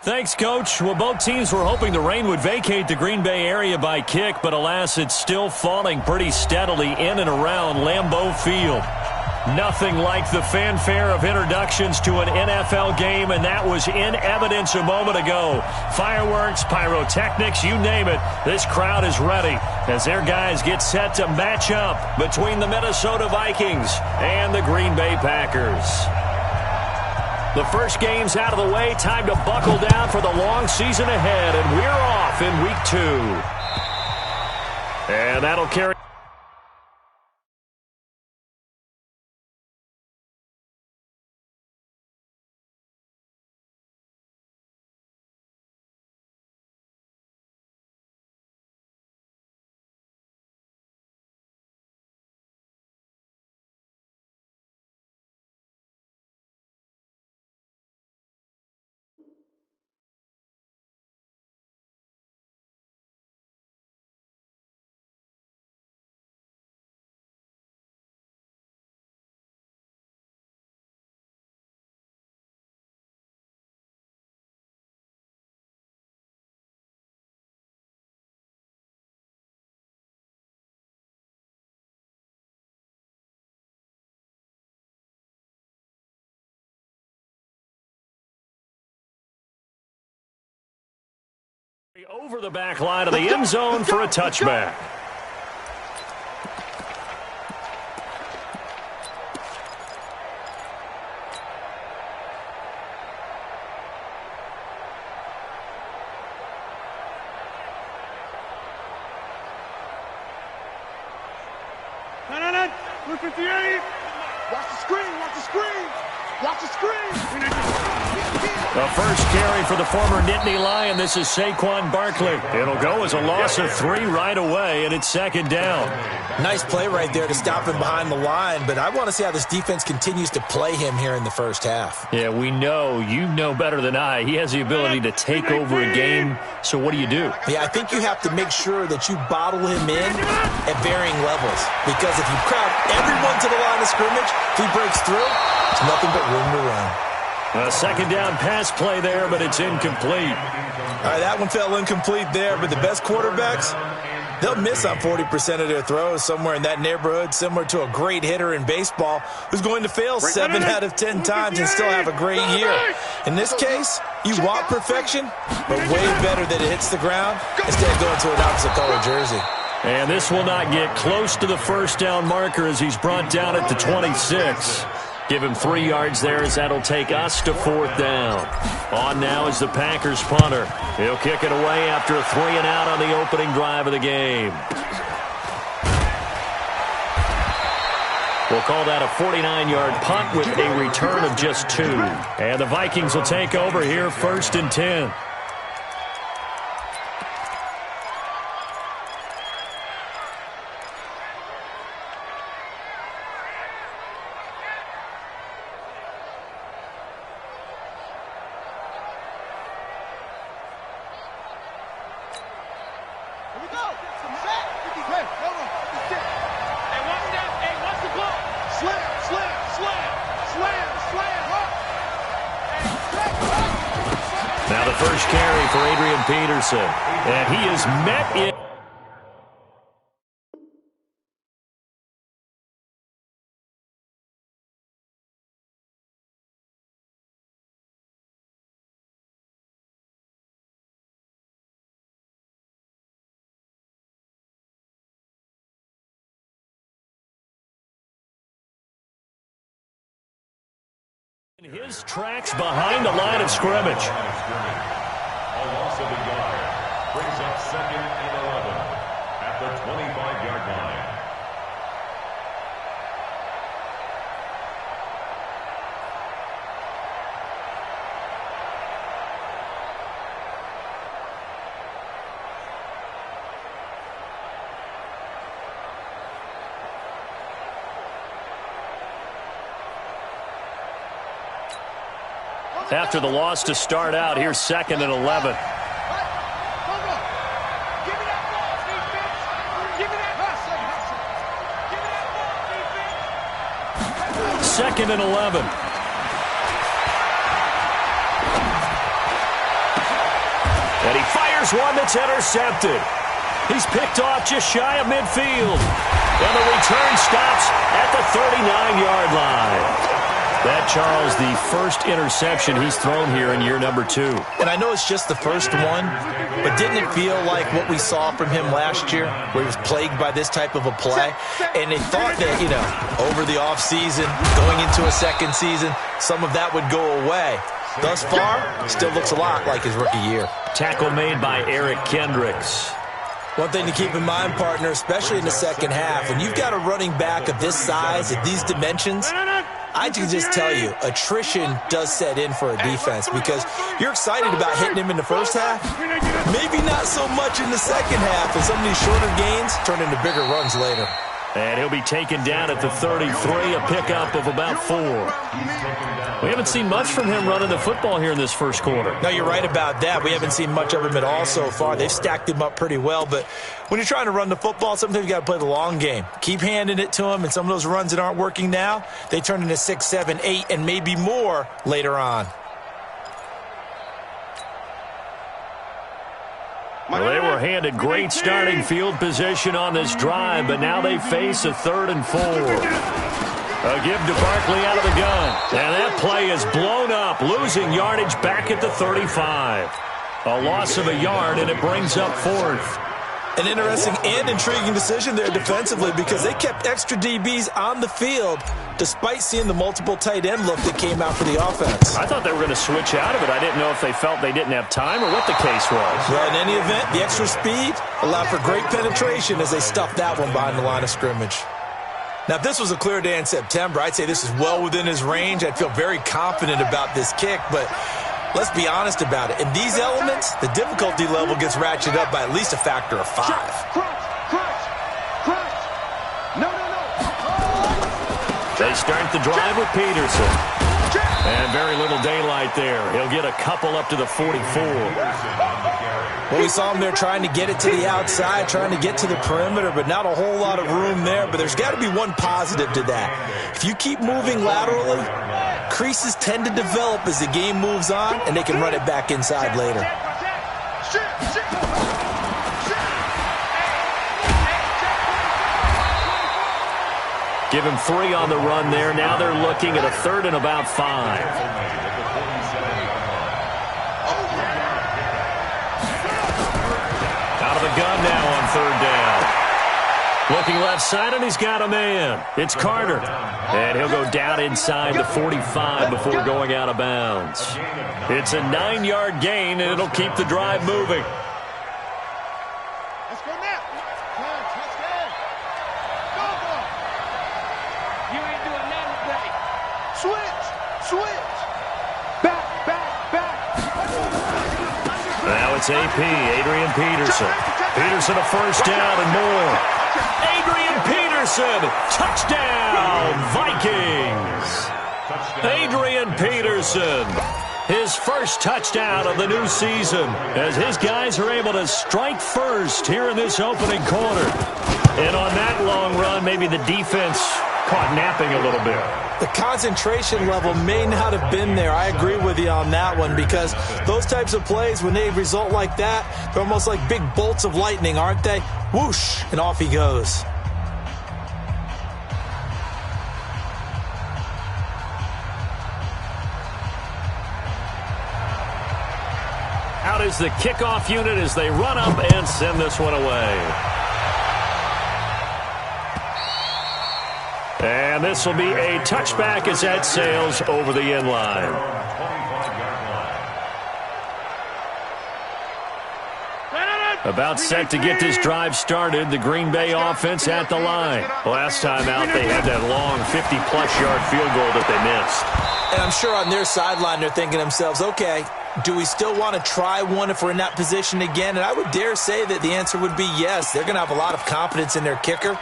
Thanks, Coach. Well, both teams were hoping the rain would vacate the Green Bay area by kick, but alas, it's still falling pretty steadily in and around Lambeau Field. Nothing like the fanfare of introductions to an NFL game, and that was in evidence a moment ago. Fireworks, pyrotechnics, you name it. This crowd is ready as their guys get set to match up between the Minnesota Vikings and the Green Bay Packers. The first game's out of the way. Time to buckle down for the long season ahead, and we're off in Week 2. And that'll carry. Over the back line of the end zone for a touchback. No. 258. Watch the screen. Watch the screen. Watch the screen. The first carry for the former Nittany Lion. This is Saquon Barkley. It'll go as a loss of 3 right away, and it's second down. Nice play right there to stop him behind the line, but I want to see how this defense continues to play him here in the first half. Yeah, we know. You know better than I. He has the ability to take over a game, so what do you do? Yeah, I think you have to make sure that you bottle him in at varying levels, because if you crowd everyone to the line of scrimmage, if he breaks through, it's nothing but room to run. A second down pass play there, but it's incomplete. All right, that one fell incomplete there, but the best quarterbacks, they'll miss on 40% of their throws, somewhere in that neighborhood, similar to a great hitter in baseball who's going to fail 7 out of 10 times and still have a great year. In this case, you want perfection, but way better that it hits the ground instead of going to an opposite color jersey. And this will not get close to the first down marker as he's brought down at the 26. Give him 3 yards there as that'll take us to 4th down. On now is the Packers punter. He'll kick it away after a 3 and out on the opening drive of the game. We'll call that a 49-yard punt with a return of just 2. And the Vikings will take over here 1st and 10. Now the first carry for Adrian Peterson. And he is met in. His tracks behind the line of scrimmage. A loss of a yard brings up 2nd and 11 at the 25-yard line. After the loss to start out, here's 2nd and 11. Second and 11. Here's one that's intercepted. He's picked off just shy of midfield. And the return stops at the 39-yard line. That, Charles, the first interception he's thrown here in year number 2. And I know it's just the first one, but didn't it feel like what we saw from him last year, where he was plagued by this type of a play? And they thought that, over the offseason, going into a second season, some of that would go away. Thus far, still looks a lot like his rookie year. Tackle made by Eric Kendricks. One thing to keep in mind, partner, especially in the second half, when you've got a running back of this size, of these dimensions, I can just tell you, attrition does set in for a defense because you're excited about hitting him in the first half. Maybe not so much in the second half, and some of these shorter gains turn into bigger runs later. And he'll be taken down at the 33, a pickup of about 4. We haven't seen much from him running the football here in this first quarter. No, you're right about that. We haven't seen much of him at all so far. They've stacked him up pretty well, but when you're trying to run the football, sometimes you got to play the long game. Keep handing it to him, and some of those runs that aren't working now, they turn into 6, 7, 8, and maybe more later on. Well, they were handed great starting field position on this drive, but now they face a 3rd and 4. A give to Barkley out of the gun. And that play is blown up, losing yardage back at the 35. A loss of a yard, and it brings up 4th. An interesting and intriguing decision there defensively because they kept extra DBs on the field despite seeing the multiple tight end look that came out for the offense. I thought they were going to switch out of it. I didn't know if they felt they didn't have time or what the case was. Well, in any event, the extra speed allowed for great penetration as they stuffed that one behind the line of scrimmage. Now, if this was a clear day in September, I'd say this is well within his range. I'd feel very confident about this kick, but let's be honest about it. In these elements, the difficulty level gets ratcheted up by at least a factor of 5. They start the drive with Peterson. And very little daylight there. He'll get a couple up to the 44. Well, we saw him there trying to get it to the outside, trying to get to the perimeter, but not a whole lot of room there. But there's got to be one positive to that. If you keep moving laterally, creases tend to develop as the game moves on, and they can run it back inside later. Give him 3 on the run there. Now they're looking at a 3rd and about 5. Out of the gun now on 3rd down. Looking left side, and he's got a man. It's Carter. And he'll go down inside the 45 before going out of bounds. It's a 9-yard gain, and it'll keep the drive moving. Let's go now. Touchdown. Go, boy. You ain't doing nothing today. Switch. Back. Now it's AP, Adrian Peterson. Peterson a first down and more. Adrian Peterson, touchdown, Vikings. Adrian Peterson, his first touchdown of the new season as his guys are able to strike first here in this opening quarter. And on that long run, maybe the defense caught napping a little bit. The concentration level may not have been there. I agree with you on that one because those types of plays, when they result like that, they're almost like big bolts of lightning, aren't they? Whoosh, and off he goes. Out is the kickoff unit as they run up and send this one away. And this will be a touchback as that sails over the end line. About set to get this drive started, the Green Bay offense at the line. Last time out, they had that long 50-plus yard field goal that they missed. And I'm sure on their sideline, they're thinking to themselves, okay, do we still want to try one if we're in that position again? And I would dare say that the answer would be yes. They're going to have a lot of confidence in their kicker.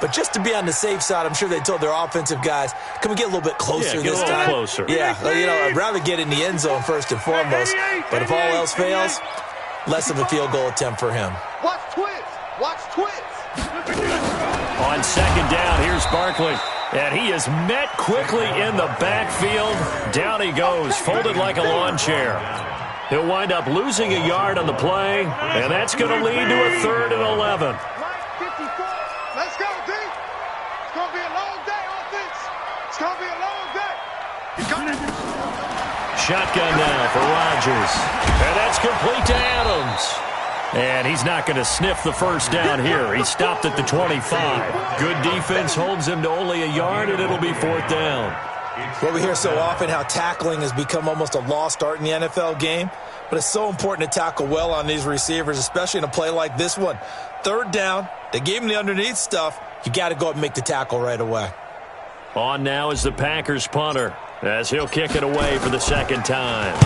But just to be on the safe side, I'm sure they told their offensive guys, can we get a little bit closer this time? Closer. Yeah, I'd rather get in the end zone first and foremost. But if all else fails, less of a field goal attempt for him. Watch twist. On second down, here's Barkley. And he is met quickly in the backfield. Down he goes, folded like a lawn chair. He'll wind up losing a yard on the play, and that's going to lead to a 3rd and 11. Let's go, D. It's going to be a long day, offense. It's going to be a long day. Shotgun now for Rodgers. And that's complete to Adams. And he's not going to sniff the first down here. He stopped at the 25. Good defense holds him to only a yard, and it'll be 4th down. Well, we hear so often how tackling has become almost a lost art in the NFL game, but it's so important to tackle well on these receivers, especially in a play like this one. 3rd down, they gave him the underneath stuff. You got to go up and make the tackle right away. On now is the Packers punter, as he'll kick it away for the 2nd time.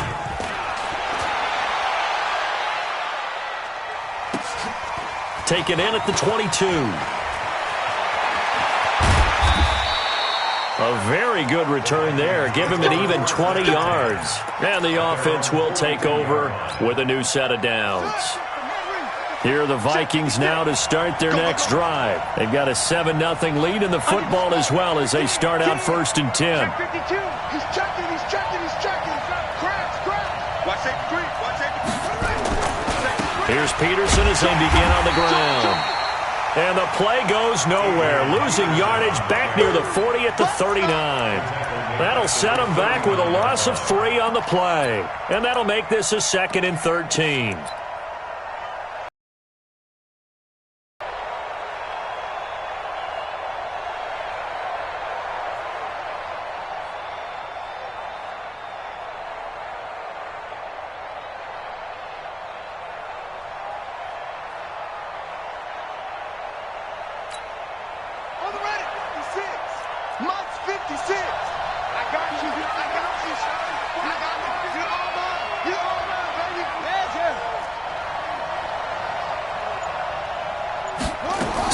Taken in at the 22. A very good return there. Give him an even 20 yards. And the offense will take over with a new set of downs. Here are the Vikings now to start their next drive. They've got a 7-0 lead in the football as well as they start out 1st and 10. He's checking. Watch it. Here's Peterson as they begin on the ground. And the play goes nowhere. Losing yardage back near the 40 at the 39. That'll set them back with a loss of 3 on the play. And that'll make this a 2nd and 13.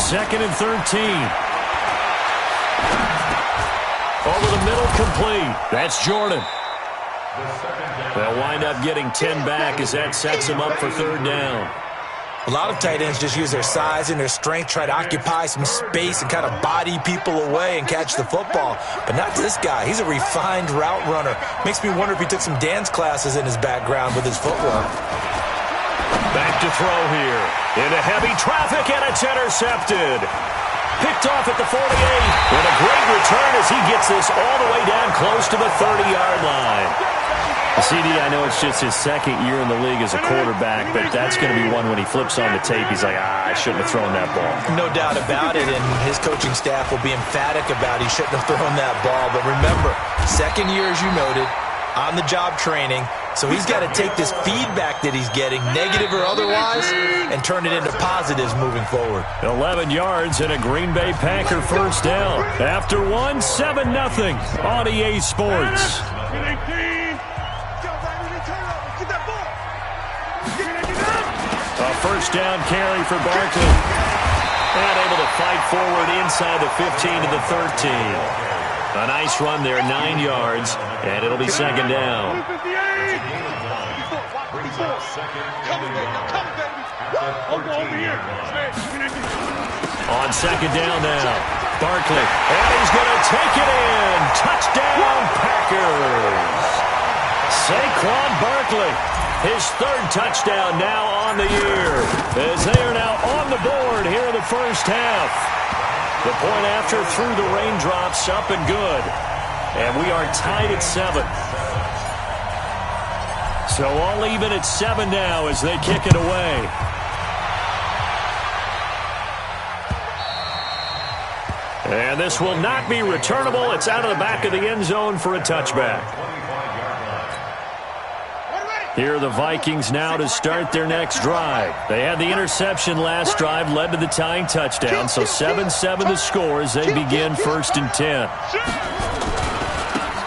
Second and 13. Over the middle, complete. That's Jordan. They'll wind up getting 10 back as that sets them up for 3rd down. A lot of tight ends just use their size and their strength, try to occupy some space and kind of body people away and catch the football. But not this guy. He's a refined route runner. Makes me wonder if he took some dance classes in his background with his footwork. Back to throw here. Into heavy traffic, and it's intercepted. Picked off at the 48. And a great return as he gets this all the way down close to the 30-yard line. CD, I know it's just his 2nd year in the league as a quarterback, but that's going to be one when he flips on the tape. He's like, I shouldn't have thrown that ball. No doubt about it, and his coaching staff will be emphatic about he shouldn't have thrown that ball. But remember, 2nd year, as you noted, on-the-job training. So he's got to take this feedback that he's getting, negative or otherwise, and turn it into positives moving forward. 11 yards and a Green Bay Packer 1st down. After 7-0 on EA Sports. A 1st down carry for Barkley. And able to fight forward inside the 15 to the 13. A nice run there, 9 yards, and it'll be 2nd down. On 2nd down now, Barkley, and he's going to take it in. Touchdown, Packers. Saquon Barkley, his 3rd touchdown now on the year, as they are now on the board here in the 1st half. The point after through the raindrops, up and good. And we are tied at 7. So all even at 7 now as they kick it away. And this will not be returnable. It's out of the back of the end zone for a touchback. Here are the Vikings now to start their next drive. They had the interception last drive, led to the tying touchdown. So 7-7 the score as they begin 1st and 10.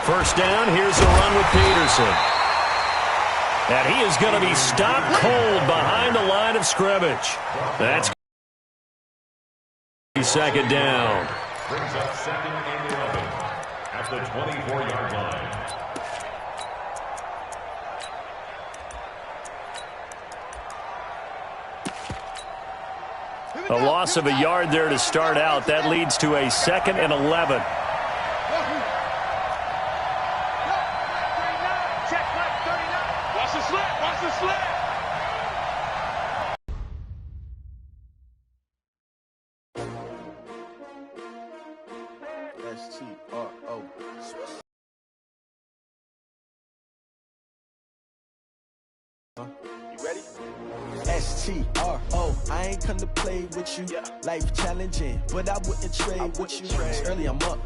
1st down, here's a run with Peterson. And he is going to be stopped cold behind the line of scrimmage. That's 2nd down. Brings up 2nd and 11 at the 24-yard line. A loss of a yard there to start out. That leads to a 2nd and 11. Watch the slip. Watch S-T-R-O. You ready? S-T-R-O. I ain't come to play with you. Life challenging, but I wouldn't trade with you. It's early, I'm up.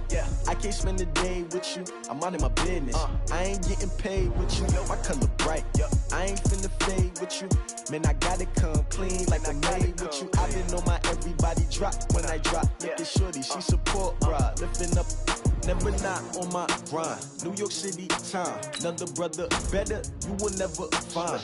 I can't spend the day with you. I'm out of my business. I ain't getting paid with you. My color bright. I ain't finna fade with you. Man, I gotta come clean like I made with you. I've been on my everybody drop when I drop. Look at shorty, she support ride. Lifting up, never not on my grind. New York City time. Another brother better, you will never find.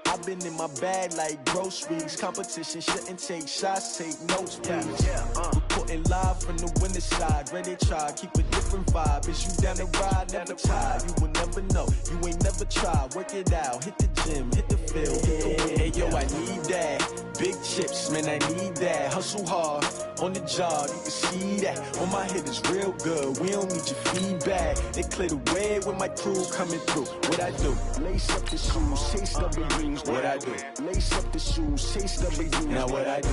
I've been in my bag like groceries. Competition shouldn't take shots, take notes, please. Reporting live from the winter side. Ready to try, keep a different vibe. Is you down the ride, never tired. You will never know, you ain't never tried. Work it out, hit the gym, hit the field, hit the wind. Hey yo, I need that. Big chips, man, I need that. Hustle hard, on the job, you can see that. On my head is real good, we don't need your feedback. They clear the way with my crew coming through. What I do? Lace up the shoes, chase W's. What I do? Lace up the shoes, chase W's. Now what I do?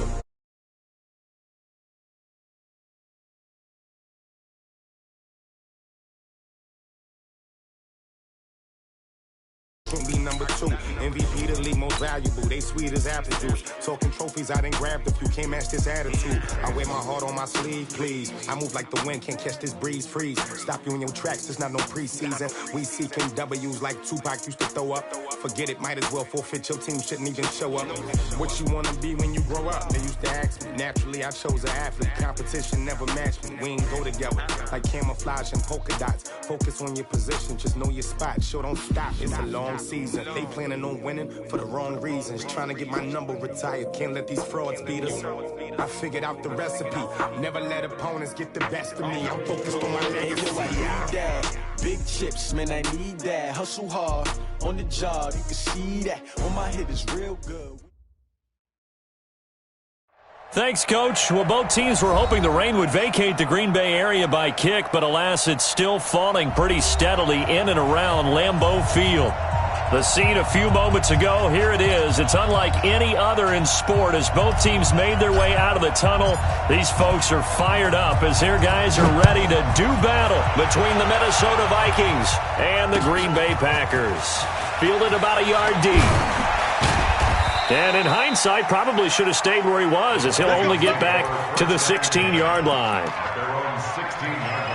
Be number 2, MVP the league most valuable. They sweet as apple juice. Talking trophies, I done grabbed a few. Can't match this attitude. I wear my heart on my sleeve, please. I move like the wind, can't catch this breeze. Freeze. Stop you in your tracks. There's not no preseason. We seeking W's like Tupac used to throw up. Forget it, might as well forfeit. Your team shouldn't even show up. What you wanna be when you grow up? They used to ask me. Naturally, I chose an athlete. Competition never matched me. We ain't go together like camouflage and polka dots. Focus on your position, just know your spot. Sure, don't stop. It's a long season. They planning on winning for the wrong reasons. Trying to get my number retired. Can't let these frauds beat us. I figured out the recipe. Never let opponents get the best of me. I'm focused on my legacy. I need that. Big chips, man, I need that. Hustle hard, on the job, you can see that. On my head is real good. Thanks, Coach. Well, both teams were hoping the rain would vacate the Green Bay area by kick, but alas, it's still falling pretty steadily in and around Lambeau Field. The scene a few moments ago, here it is. It's unlike any other in sport as both teams made their way out of the tunnel. These folks are fired up as their guys are ready to do battle between the Minnesota Vikings and the Green Bay Packers. Fielded about a yard deep. And in hindsight, probably should have stayed where he was as he'll only get back to the 16-yard line. Their own 16-yard line.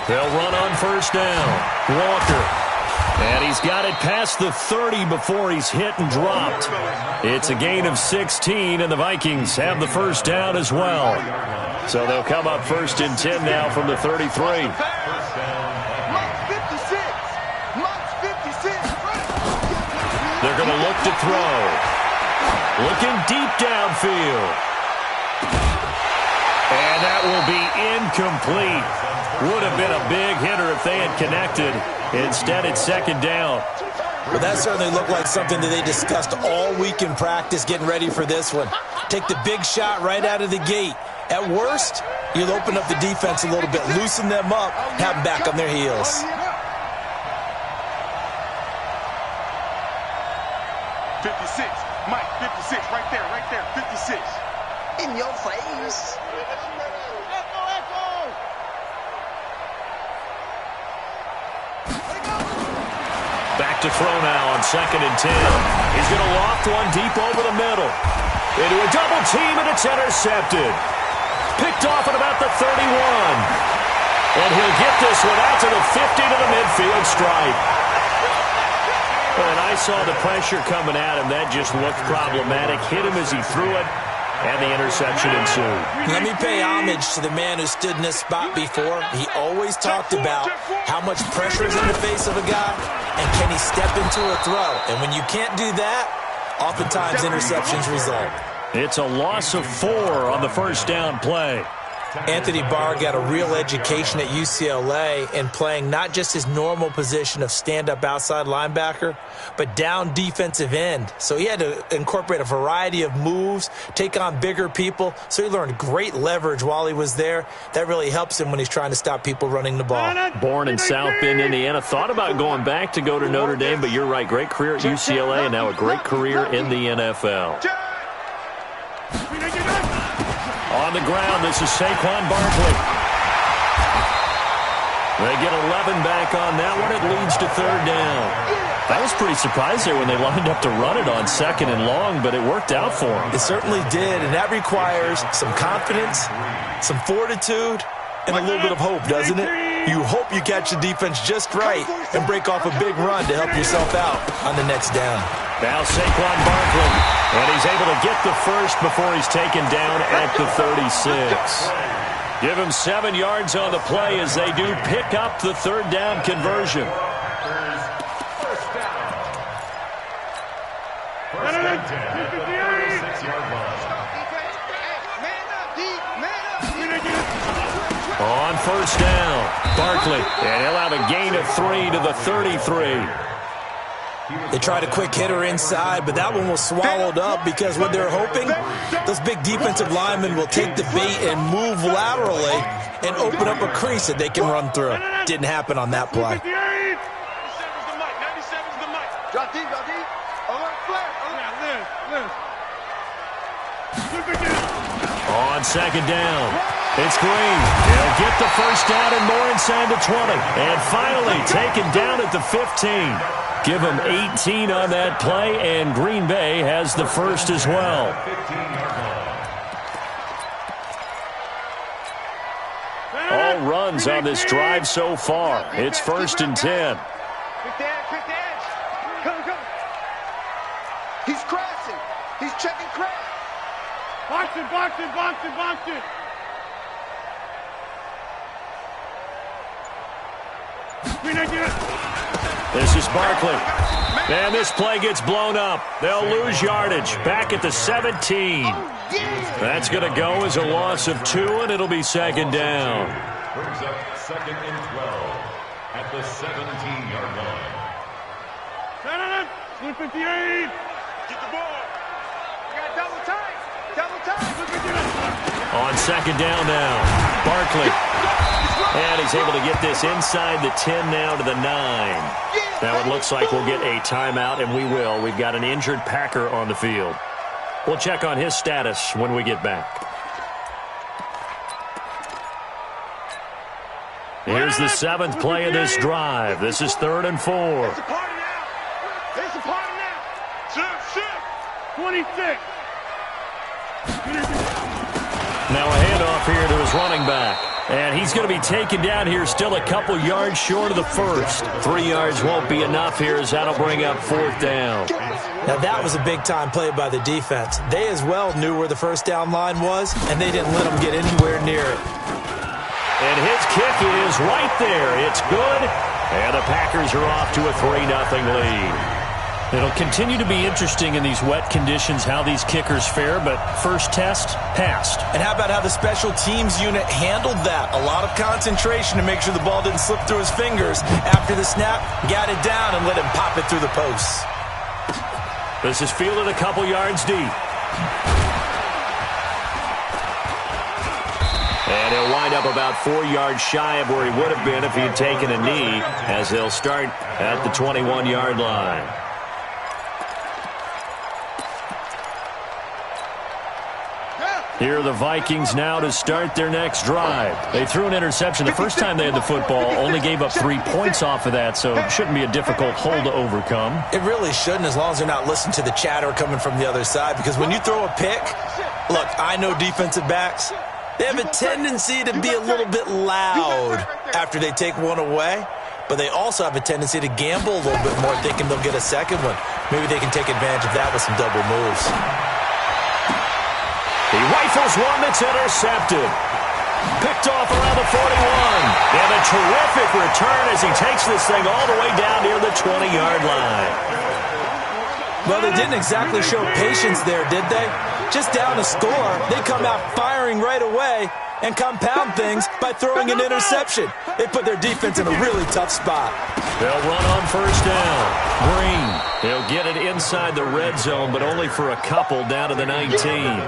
They'll run on first down. Walker. And he's got it past the 30 before he's hit and dropped. It's a gain of 16, and the Vikings have the first down as well. So they'll come up first and 10 now from the 33. They're going to look to throw. Looking deep downfield. And that will be incomplete. Would have been a big hitter if they had connected. Instead, it's second down. But that certainly looked like something that they discussed all week in practice getting ready for this one. Take the big shot right out of the gate. At worst, you'll open up the defense a little bit, loosen them up, have them back on their heels. 56, Mike, 56, right there, 56. In your face. Back to throw now on 2nd and 10. He's going to loft one deep over the middle. Into a double team, and it's intercepted. Picked off at about the 31. And he'll get this one out to the 50 to the midfield stripe. And I saw the pressure coming at him. That just looked problematic. Hit him as he threw it, and the interception ensued. Let me pay homage to the man who stood in this spot before. He always talked about how much pressure is in the face of a guy, and can he step into a throw. And when you can't do that, oftentimes interceptions result. It's a loss of 4 on the first down play. Anthony Barr got a real education at UCLA in playing not just his normal position of stand-up outside linebacker, but down defensive end. So he had to incorporate a variety of moves, take on bigger people. So he learned great leverage while he was there. That really helps him when he's trying to stop people running the ball. Born in South Bend, Indiana. Thought about going back to go to Notre Dame, but you're right. Great career at UCLA and now a great career in the NFL. On the ground, this is Saquon Barkley. They get 11 back on that one. It leads to 3rd down. I was pretty surprised there when they lined up to run it on 2nd and long, but it worked out for them. It certainly did, and that requires some confidence, some fortitude, and a little bit of hope, doesn't it? You hope you catch the defense just right and break off a big run to help yourself out on the next down. Now Saquon Barkley, and he's able to get the first before he's taken down at the 36. Give him 7 yards on the play as they do pick up the 3rd down conversion. On 1st down, Barkley, and he'll have a gain of 3 to the 33. They tried a quick hitter inside, but that one was swallowed up because what they're hoping, those big defensive linemen will take the bait and move laterally and open up a crease that they can run through. Didn't happen on that play. On 2nd down, it's Green. He'll get the first down and more inside the 20. And finally taken down at the 15. Give him 18 on that play, and Green Bay has the first as well. All runs on this drive so far. It's 1st and 10. Quick edge. Come. He's crashing. He's checking crash. Box it. This is Barkley. And this play gets blown up. They'll lose yardage. Back at the 17. That's going to go as a loss of 2, and it'll be 2nd down. Brings up 2nd and 12 at the 17-yard line. 158. Get the ball. You got double time. On 2nd down now, Barkley. And he's able to get this inside the 10 now to the 9. Now it looks like we'll get a timeout, and we will. We've got an injured Packer on the field. We'll check on his status when we get back. Here's the 7th play of this drive. This is 3rd and 4. It's a party now. Shift. 26. Now a handoff here to his running back. And he's going to be taken down here still a couple yards short of the first. 3 yards won't be enough here as that'll bring up 4th down. Now that was a big-time play by the defense. They as well knew where the first down line was, and they didn't let them get anywhere near it. And his kick is right there. It's good. And the Packers are off to a 3-0 lead. It'll continue to be interesting in these wet conditions how these kickers fare, but first test, passed. And how about how the special teams unit handled that? A lot of concentration to make sure the ball didn't slip through his fingers. After the snap, got it down and let him pop it through the posts. This is fielded a couple yards deep. And he'll wind up about 4 yards shy of where he would have been if he had taken a knee, as they'll start at the 21-yard line. Here are the Vikings now to start their next drive. They threw an interception the first time they had the football, only gave up 3 points off of that, so it shouldn't be a difficult hole to overcome. It really shouldn't, as long as they're not listening to the chatter coming from the other side, because when you throw a pick, look, I know defensive backs, they have a tendency to be a little bit loud after they take one away, but they also have a tendency to gamble a little bit more, thinking they'll get a second one. Maybe they can take advantage of that with some double moves. He rifles one that's intercepted. Picked off around the 41. And a terrific return as he takes this thing all the way down near the 20-yard line. Well, they didn't exactly show patience there, did they? Just down a score, they come out firing right away and compound things by throwing an interception. They put their defense in a really tough spot. They'll run on first down. Green, he'll get it inside the red zone, but only for a couple down to the 19.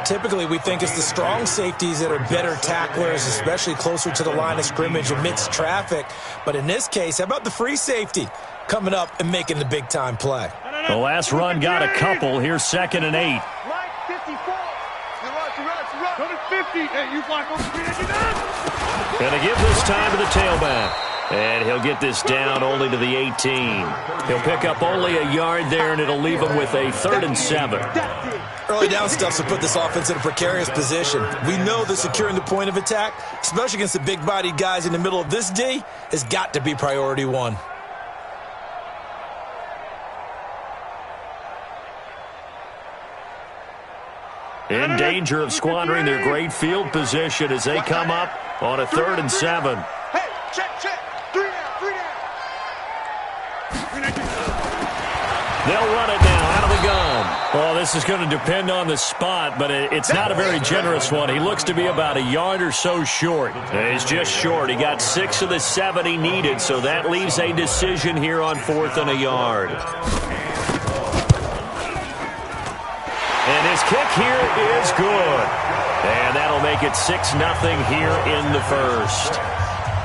Typically, we think it's the strong safeties that are better tacklers, especially closer to the line of scrimmage amidst traffic. But in this case, how about the free safety coming up and making the big-time play? The last run got a couple. Here's 2nd and 8. Gonna give this time to the tailback. And he'll get this down only to the 18. He'll pick up only a yard there, and it'll leave him with a 3rd and 7. Early down stuff to put this offense in a precarious position. We know that securing the point of attack, especially against the big-bodied guys in the middle of this D, has got to be priority one. In danger of squandering their great field position as they come up on a 3rd and 7. Hey, check. 3 down. They'll run it now out of the gun. Well, this is going to depend on the spot, but it's not a very generous one. He looks to be about a yard or so short. He's just short. He got 6 of the 7 he needed, so that leaves a decision here on 4th and a yard. And his kick here is good. And that'll make it 6-0 here in the first.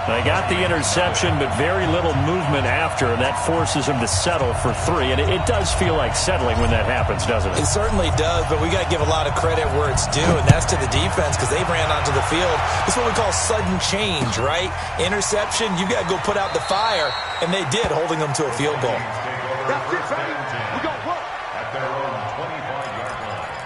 They got the interception, but very little movement after, and that forces him to settle for 3. And it does feel like settling when that happens, doesn't it? It certainly does, but we got to give a lot of credit where it's due, and that's to the defense because they ran onto the field. It's what we call sudden change, right? Interception, you got to go put out the fire, and they did, holding them to a field goal. That's it, baby. We got work. At their own 25-yard line.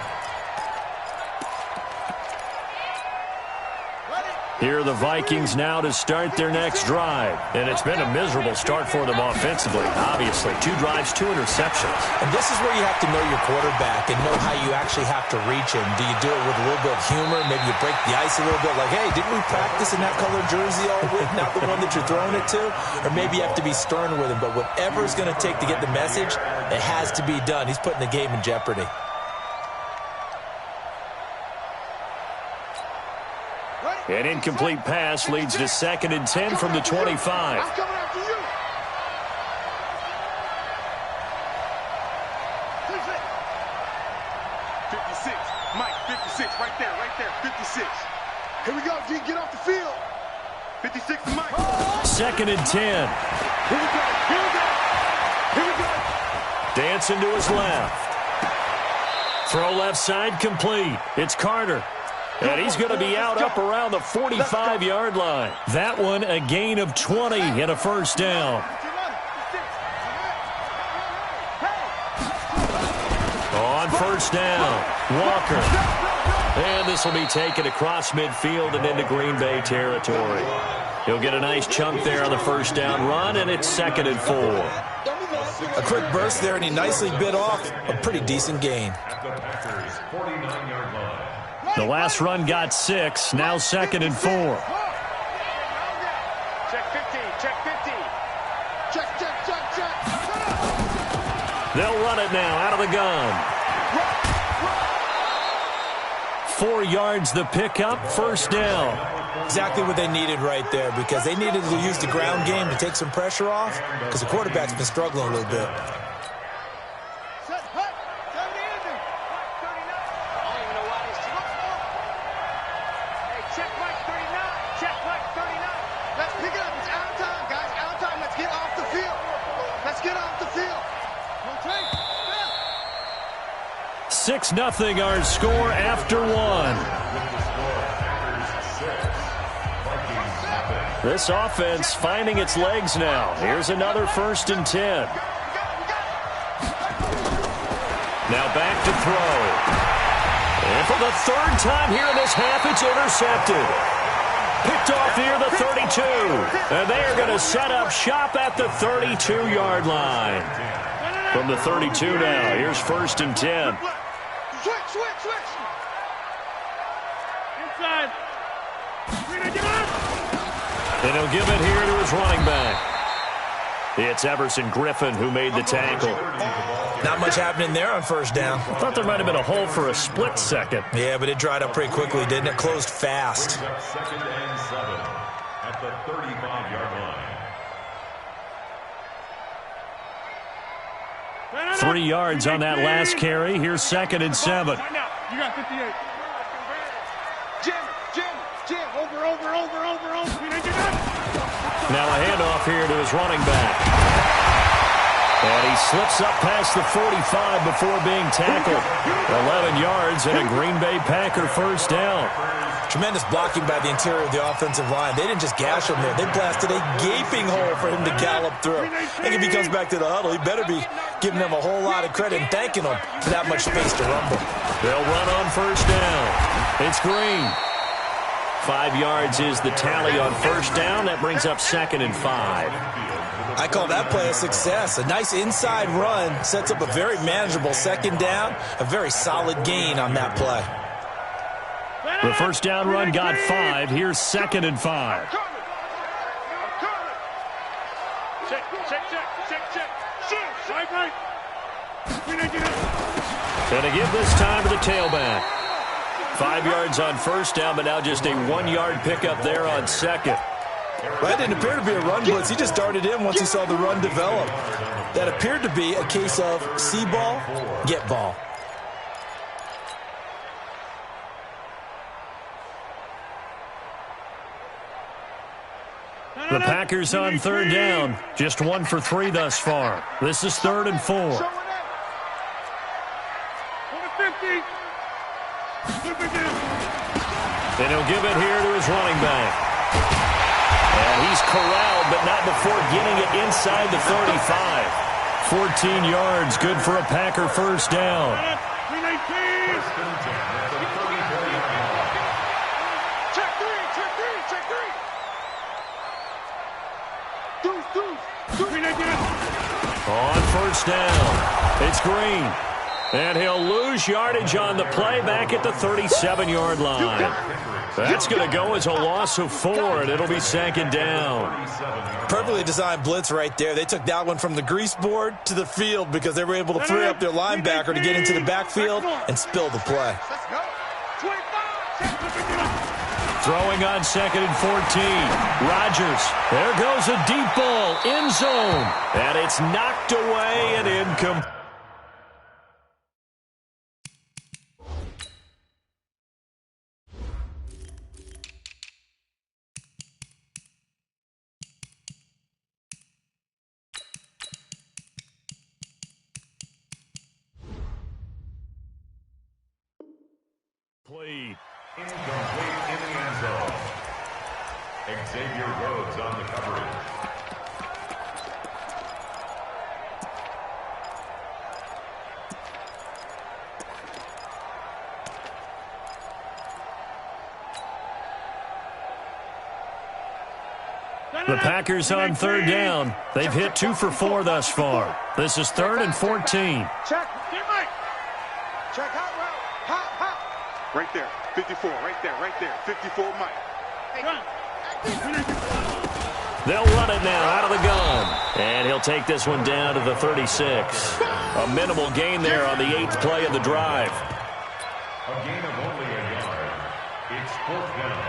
Here are the Vikings now to start their next drive. And it's been a miserable start for them offensively, obviously. 2 drives, 2 interceptions. And this is where you have to know your quarterback and know how you actually have to reach him. Do you do it with a little bit of humor? Maybe you break the ice a little bit like, hey, didn't we practice in that color jersey all week? Not the one that you're throwing it to? Or maybe you have to be stern with him. But whatever it's going to take to get the message, it has to be done. He's putting the game in jeopardy. An incomplete pass leads to 2nd and 10 from the 25. I'm coming after you. 56. Mike, 56. Right there. 56. Here we go, G. Get off the field. 56 to Mike. 2nd and 10. Here we go. Dancing to his left. Throw left side complete. It's Carter. And he's going to be out up around the 45-yard line. That one a gain of 20 and a first down. On first down, Walker. And this will be taken across midfield and into Green Bay territory. He'll get a nice chunk there on the first down run, and it's 2nd and 4. A quick burst there, and he nicely bit off a pretty decent gain. At the Packers' 49-yard line. The last run got 6, now 2nd and 4. Check 15. Check. They'll run it now out of the gun. 4 yards the pickup, first down. Exactly what they needed right there because they needed to use the ground game to take some pressure off because the quarterback's been struggling a little bit. 6-0 our score after one. This offense finding its legs now. Here's another 1st and 10. Now back to throw. And for the 3rd time here in this half, it's intercepted. Picked off near the 32. And they are going to set up shop at the 32-yard line. From the 32 now, here's 1st and 10. Switch. Inside. And he'll give it here to his running back. It's Everson Griffin who made the tackle. Not much happening there on 1st down. I thought there might have been a hole for a split second. Yeah, but it dried up pretty quickly, didn't it? Closed fast. 2nd and 7 at the 35-yard line. 3 yards on that last carry. Here's 2nd and 7. You got 58. Jam. Over. Now a handoff here to his running back. And he slips up past the 45 before being tackled. 11 yards and a Green Bay Packer 1st down. Tremendous blocking by the interior of the offensive line. They didn't just gash him there. They blasted a gaping hole for him to gallop through. I think if he comes back to the huddle, he better be giving them a whole lot of credit and thanking them for that much space to rumble. They'll run on 1st down. It's Green. 5 yards is the tally on 1st down. That brings up 2nd and 5. I call that play a success. A nice inside run sets up a very manageable 2nd down. A very solid gain on that play. The 1st down run got 5. Here's 2nd and 5. Check. Right. And to give this time to the tailback. 5 yards on 1st down, but now just a 1-yard pickup there on 2nd. That didn't appear to be a run blitz. He just darted in once he saw the run develop. That appeared to be a case of see ball, get ball. The Packers on 3rd down. Just 1 for 3 thus far. This is 3rd and 4. On the 50. And he'll give it here to his running back. And he's corralled, but not before getting it inside the 35. 14 yards, good for a Packer 1st down. Check three. On 1st down, it's Green. And he'll lose yardage on the play back at the 37-yard line. That's going to go as a loss of 4, and it'll be 2nd down. Perfectly designed blitz right there. They took that one from the grease board to the field because they were able to free up their linebacker to get into the backfield and spill the play. Throwing on 2nd and 14. Rodgers. There goes a deep ball. End zone. And it's knocked away and incomplete. Incomplete in the end zone. Xavier Rhodes on the coverage. The Packers on 3rd down. They've hit 2 for 4 thus far. This is 3rd and 14. Check. Get right. Check hot route. Hot. Right there. 54. Right there. 54, Mike. Hey, run. They'll run it now out of the gun. And he'll take this one down to the 36. A minimal gain there on the 8th play of the drive. A gain of only a yard. It's 4th down.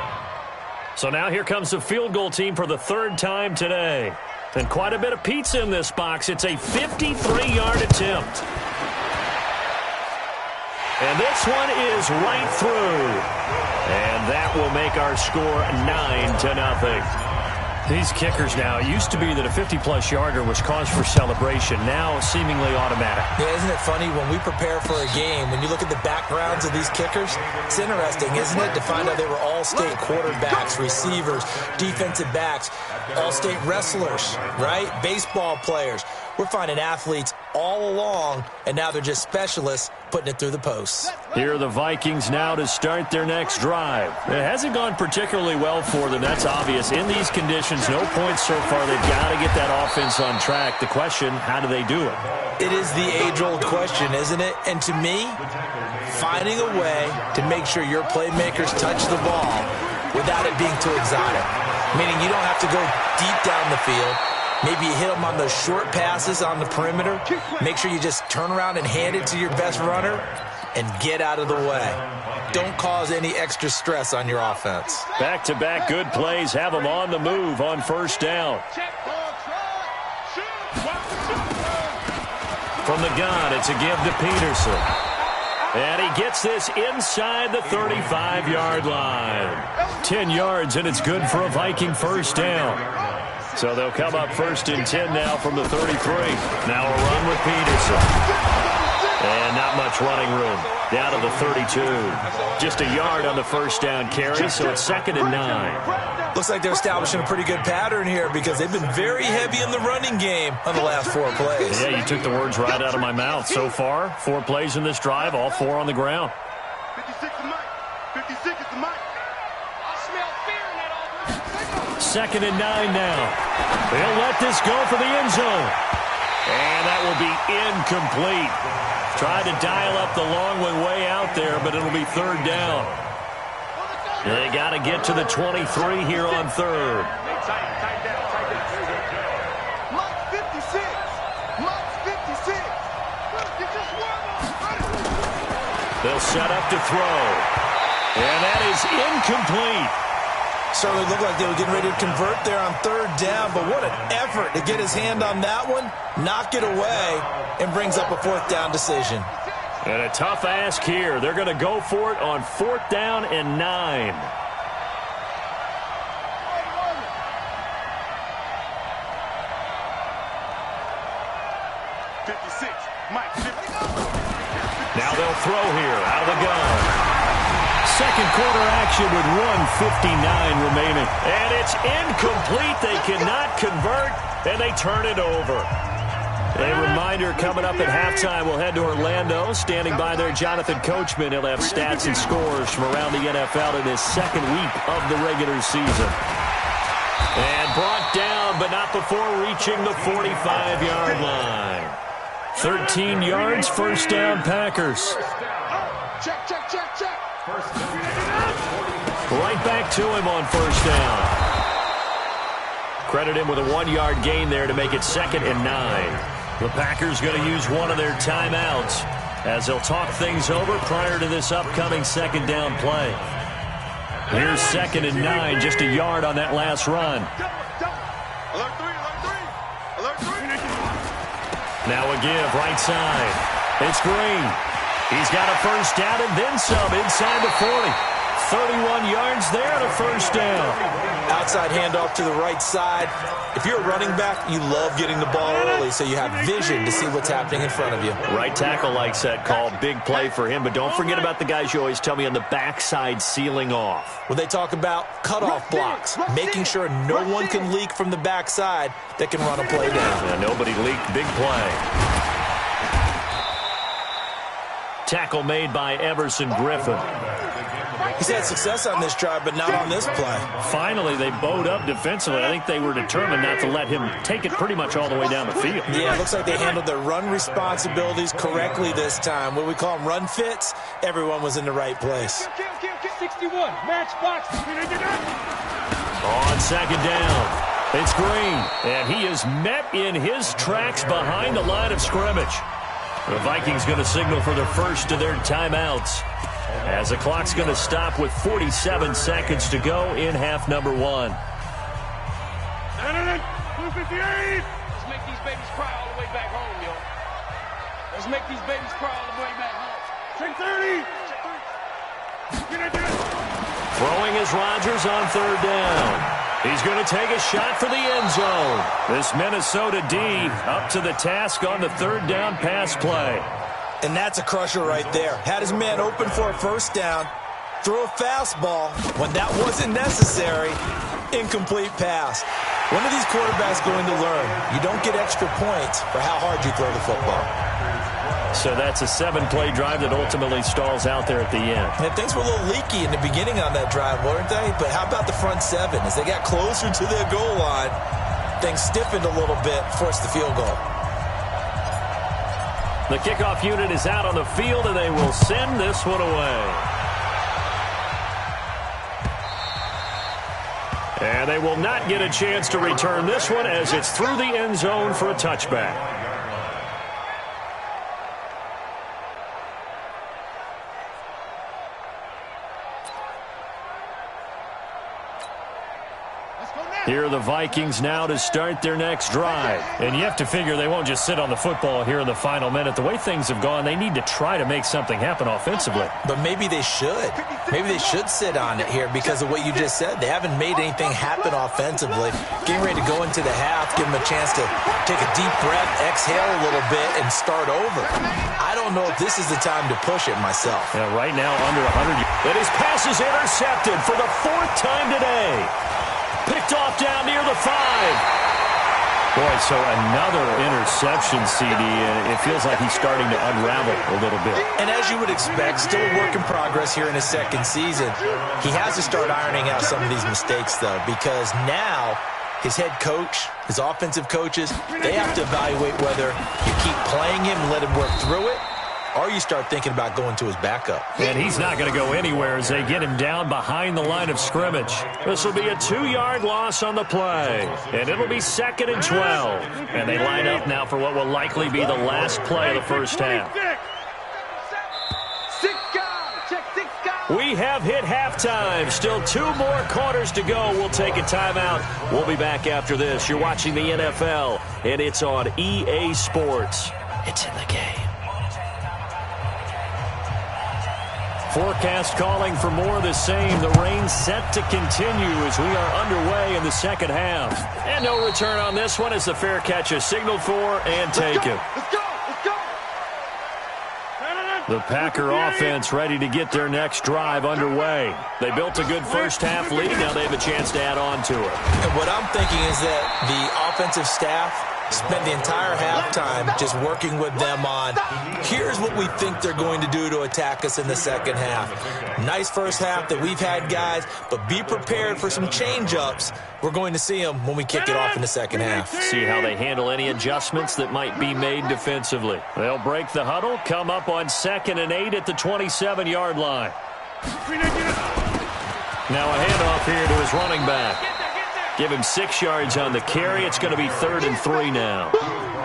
So now here comes the field goal team for the 3rd time today. And quite a bit of pizza in this box. It's a 53-yard attempt. And this one is right through. And that will make our score 9-0. These kickers now, it used to be that a 50-plus yarder was cause for celebration. Now, seemingly automatic. Yeah, isn't it funny when we prepare for a game, when you look at the backgrounds of these kickers, it's interesting, isn't it, to find out they were all-state quarterbacks, receivers, defensive backs, all-state wrestlers, right? Baseball players. We're finding athletes all along, and now they're just specialists putting it through the posts. Here are the Vikings now to start their next drive. It hasn't gone particularly well for them, that's obvious. In these conditions, no points so far. They've got to get that offense on track. The question, how do they do it? It is the age-old question, isn't it? And to me, finding a way to make sure your playmakers touch the ball without it being too exotic. Meaning you don't have to go deep down the field. Maybe you hit them on those short passes on the perimeter. Make sure you just turn around and hand it to your best runner and get out of the way. Don't cause any extra stress on your offense. Back-to-back good plays have them on the move on first down. From the gun, it's a give to Peterson. And he gets this inside the 35-yard line. 10 yards, and it's good for a Viking first down. So they'll come up 1st and 10 now from the 33. Now a run with Peterson. And not much running room. Down to the 32. Just a yard on the first down carry, so it's 2nd and 9. Looks like they're establishing a pretty good pattern here because they've been very heavy in the running game on the last 4 plays. Yeah, you took the words right out of my mouth. So far, 4 plays in this drive, all 4 on the ground. 56 is Mike. 56 is the Mike. 2nd and 9 now. They'll let this go for the end zone. And that will be incomplete. Tried to dial up the long one way out there, but it'll be 3rd down. They got to get to the 23 here on 3rd. Mike 56. Mike 56. They'll set up to throw. And that is incomplete. Certainly looked like they were getting ready to convert there on 3rd down, but what an effort to get his hand on that one, knock it away, and brings up a 4th down decision. And a tough ask here. They're going to go for it on 4th down and 9. Now they'll throw here out of the gun. Second quarter action with 1:59 remaining. And it's incomplete. They cannot convert, and they turn it over. A reminder coming up at halftime, we'll head to Orlando. Standing by there, Jonathan Coachman. He'll have stats and scores from around the NFL in his 2nd week of the regular season. And brought down, but not before reaching the 45-yard line. 13 yards, 1st down, Packers. Check, check, check, check. Right back to him on 1st down. Credit him with a 1-yard gain there to make it 2nd and 9. The Packers going to use one of their timeouts as they'll talk things over prior to this upcoming 2nd down play. Here's 2nd and 9, just a yard on that last run. Alert 3, alert 3, alert 3. Now a give, right side. It's Green. He's got a 1st down and then some inside the 40. 31 yards there and a 1st down. Outside handoff to the right side. If you're a running back, you love getting the ball early so you have vision to see what's happening in front of you. Right tackle likes that call. Big play for him. But don't forget about the guys you always tell me on the backside sealing off. When they talk about cutoff blocks, making sure no one can leak from the backside that can run a play down. Yeah, nobody leaked. Big play. Tackle made by Everson Griffin. He's had success on this drive, but not on this play. Finally, they bowed up defensively. I think they were determined not to let him take it pretty much all the way down the field. Yeah, it looks like they handled their run responsibilities correctly this time. What we call them run fits, everyone was in the right place. 61, match box. On 2nd down, it's Green, and he is met in his tracks behind the line of scrimmage. The Vikings going to signal for the first of their timeouts, as the clock's going to stop with 47 seconds to go in half number 1. 258. Let's make these babies cry all the way back home, yo. Let's make these babies cry all the way back home. Check 30. Check 30. Get it. Throwing is Rodgers on 3rd down. He's going to take a shot for the end zone. This Minnesota D up to the task on the third down pass play. And that's a crusher right there. Had his man open for a first down, threw a fastball when that wasn't necessary, incomplete pass. When are these quarterbacks going to learn? You don't get extra points for how hard you throw the football. So that's a 7-play drive that ultimately stalls out there at the end. And things were a little leaky in the beginning on that drive, weren't they? But how about the front seven? As they got closer to their goal line, things stiffened a little bit, forced the field goal. The kickoff unit is out on the field, and they will send this one away. And they will not get a chance to return this one as it's through the end zone for a touchback. Here are the Vikings now to start their next drive. And you have to figure they won't just sit on the football here in the final minute. The way things have gone, they need to try to make something happen offensively. But maybe they should. Maybe they should sit on it here because of what you just said. They haven't made anything happen offensively. Getting ready to go into the half, give them a chance to take a deep breath, exhale a little bit, and start over. I don't know if this is the time to push it myself. Yeah, right now under 100. And his pass is intercepted for the 4th time today. Picked off down near the 5. Boy, so another interception, CD. It feels like he's starting to unravel a little bit. And as you would expect, still a work in progress here in his second season. He has to start ironing out some of these mistakes, though, because now his head coach, his offensive coaches, they have to evaluate whether you keep playing him and let him work through it, or you start thinking about going to his backup. And he's not going to go anywhere as they get him down behind the line of scrimmage. This will be a 2-yard loss on the play. And it'll be 2nd and 12. And they line up now for what will likely be the last play of the first half. We have hit halftime. Still 2 more quarters to go. We'll take a timeout. We'll be back after this. You're watching the NFL, and it's on EA Sports. It's in the game. Forecast calling for more of the same. The rain set to continue as we are underway in the second half. And no return on this one as the fair catch is signaled for and taken. Let's go! The Packer offense ready to get their next drive underway. They built a good first half lead. Now they have a chance to add on to it. And what I'm thinking is that the offensive staff spent the entire halftime just working with them on, here's what we think they're going to do to attack us in the second half. Nice first half that we've had, guys, but be prepared for some change-ups. We're going to see them when we kick it off in the second half. See how they handle any adjustments that might be made defensively. They'll break the huddle, come up on 2nd and 8 at the 27-yard line. Now a handoff here to his running back. Give him 6 yards on the carry. It's going to be 3rd and 3 now.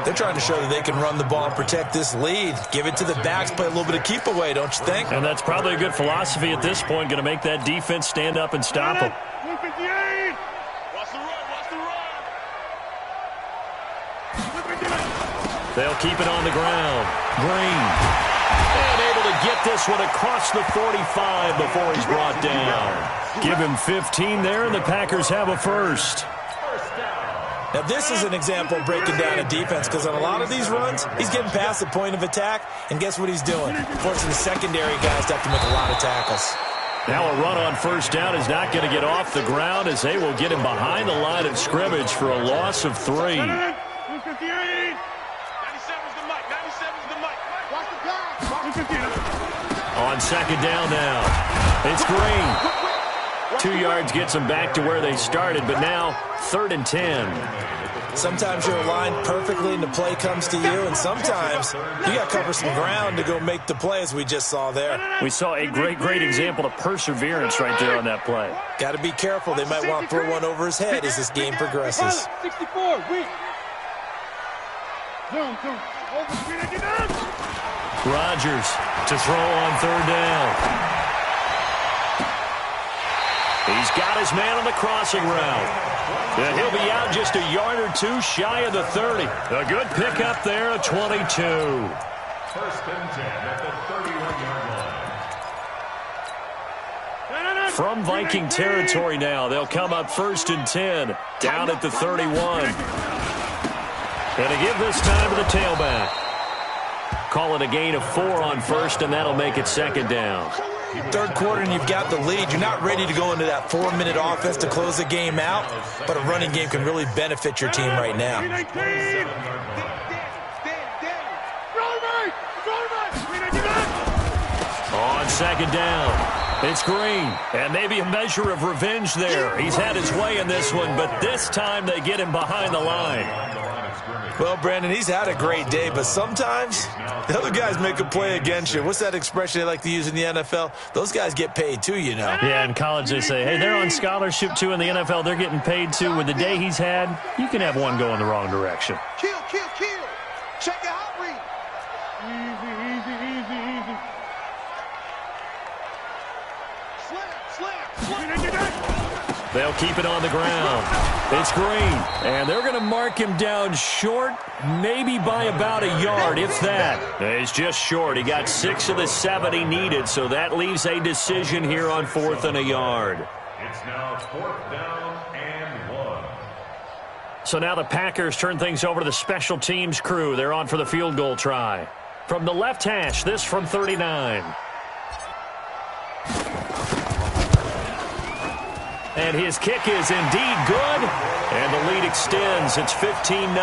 They're trying to show that they can run the ball and protect this lead. Give it to the backs, play a little bit of keep away, don't you think? And that's probably a good philosophy at this point. Going to make that defense stand up and stop them. Watch the run. They'll keep it on the ground. Green. And able to get this one across the 45 before he's brought down. Give him 15 there, and the Packers have a first. Now, this is an example of breaking down a defense because on a lot of these runs, he's getting past the point of attack, and guess what he's doing? Forcing the secondary guys to have to make a lot of tackles. Now a run on first down is not going to get off the ground as they will get him behind the line of scrimmage for a loss of 3. 97's the mic. 97's the mic. Watch the pass. On 2nd down now. It's Green. 2 yards gets them back to where they started, but now 3rd and 10. Sometimes you're aligned perfectly and the play comes to you, and sometimes you got to cover some ground to go make the play, as we just saw there. We saw a great example of perseverance right there on that play. Got to be careful. They might want to throw one over his head as this game progresses. 64, weak. Zoom. Rodgers to throw on 3rd down. He's got his man on the crossing route. And he'll be out just a yard or 2 shy of the 30. A good pickup there, a 22. 1st and 10 at the 31-yard line. from Viking territory now. They'll come up 1st and 10, down at the 31. And to give this time to the tailback. Call it a gain of 4 on 1st, and that'll make it 2nd down. 3rd quarter and you've got the lead. You're not ready to go into that 4-minute offense to close the game out, but a running game can really benefit your team right now. On 2nd down, it's Green, and maybe a measure of revenge there. He's had his way in this one, but this time they get him behind the line. Well, Brandon, he's had a great day, but sometimes the other guys make a play against you. What's that expression they like to use in the NFL? Those guys get paid too, you know. Yeah, in college they say, hey, they're on scholarship too. In the NFL, they're getting paid too. With the day he's had, you can have one go in the wrong direction. Kill. Check it out, Reed. Easy. Slam. They'll keep it on the ground. It's Green, and they're going to mark him down short, maybe by about a yard, if that. He's just short. He got 6 of the 7 he needed, so that leaves a decision here on 4th and a yard. It's now 4th down and 1. So now the Packers turn things over to the special teams crew. They're on for the field goal try. From the left hash, this from 39. And his kick is indeed good, and the lead extends. It's 15-0.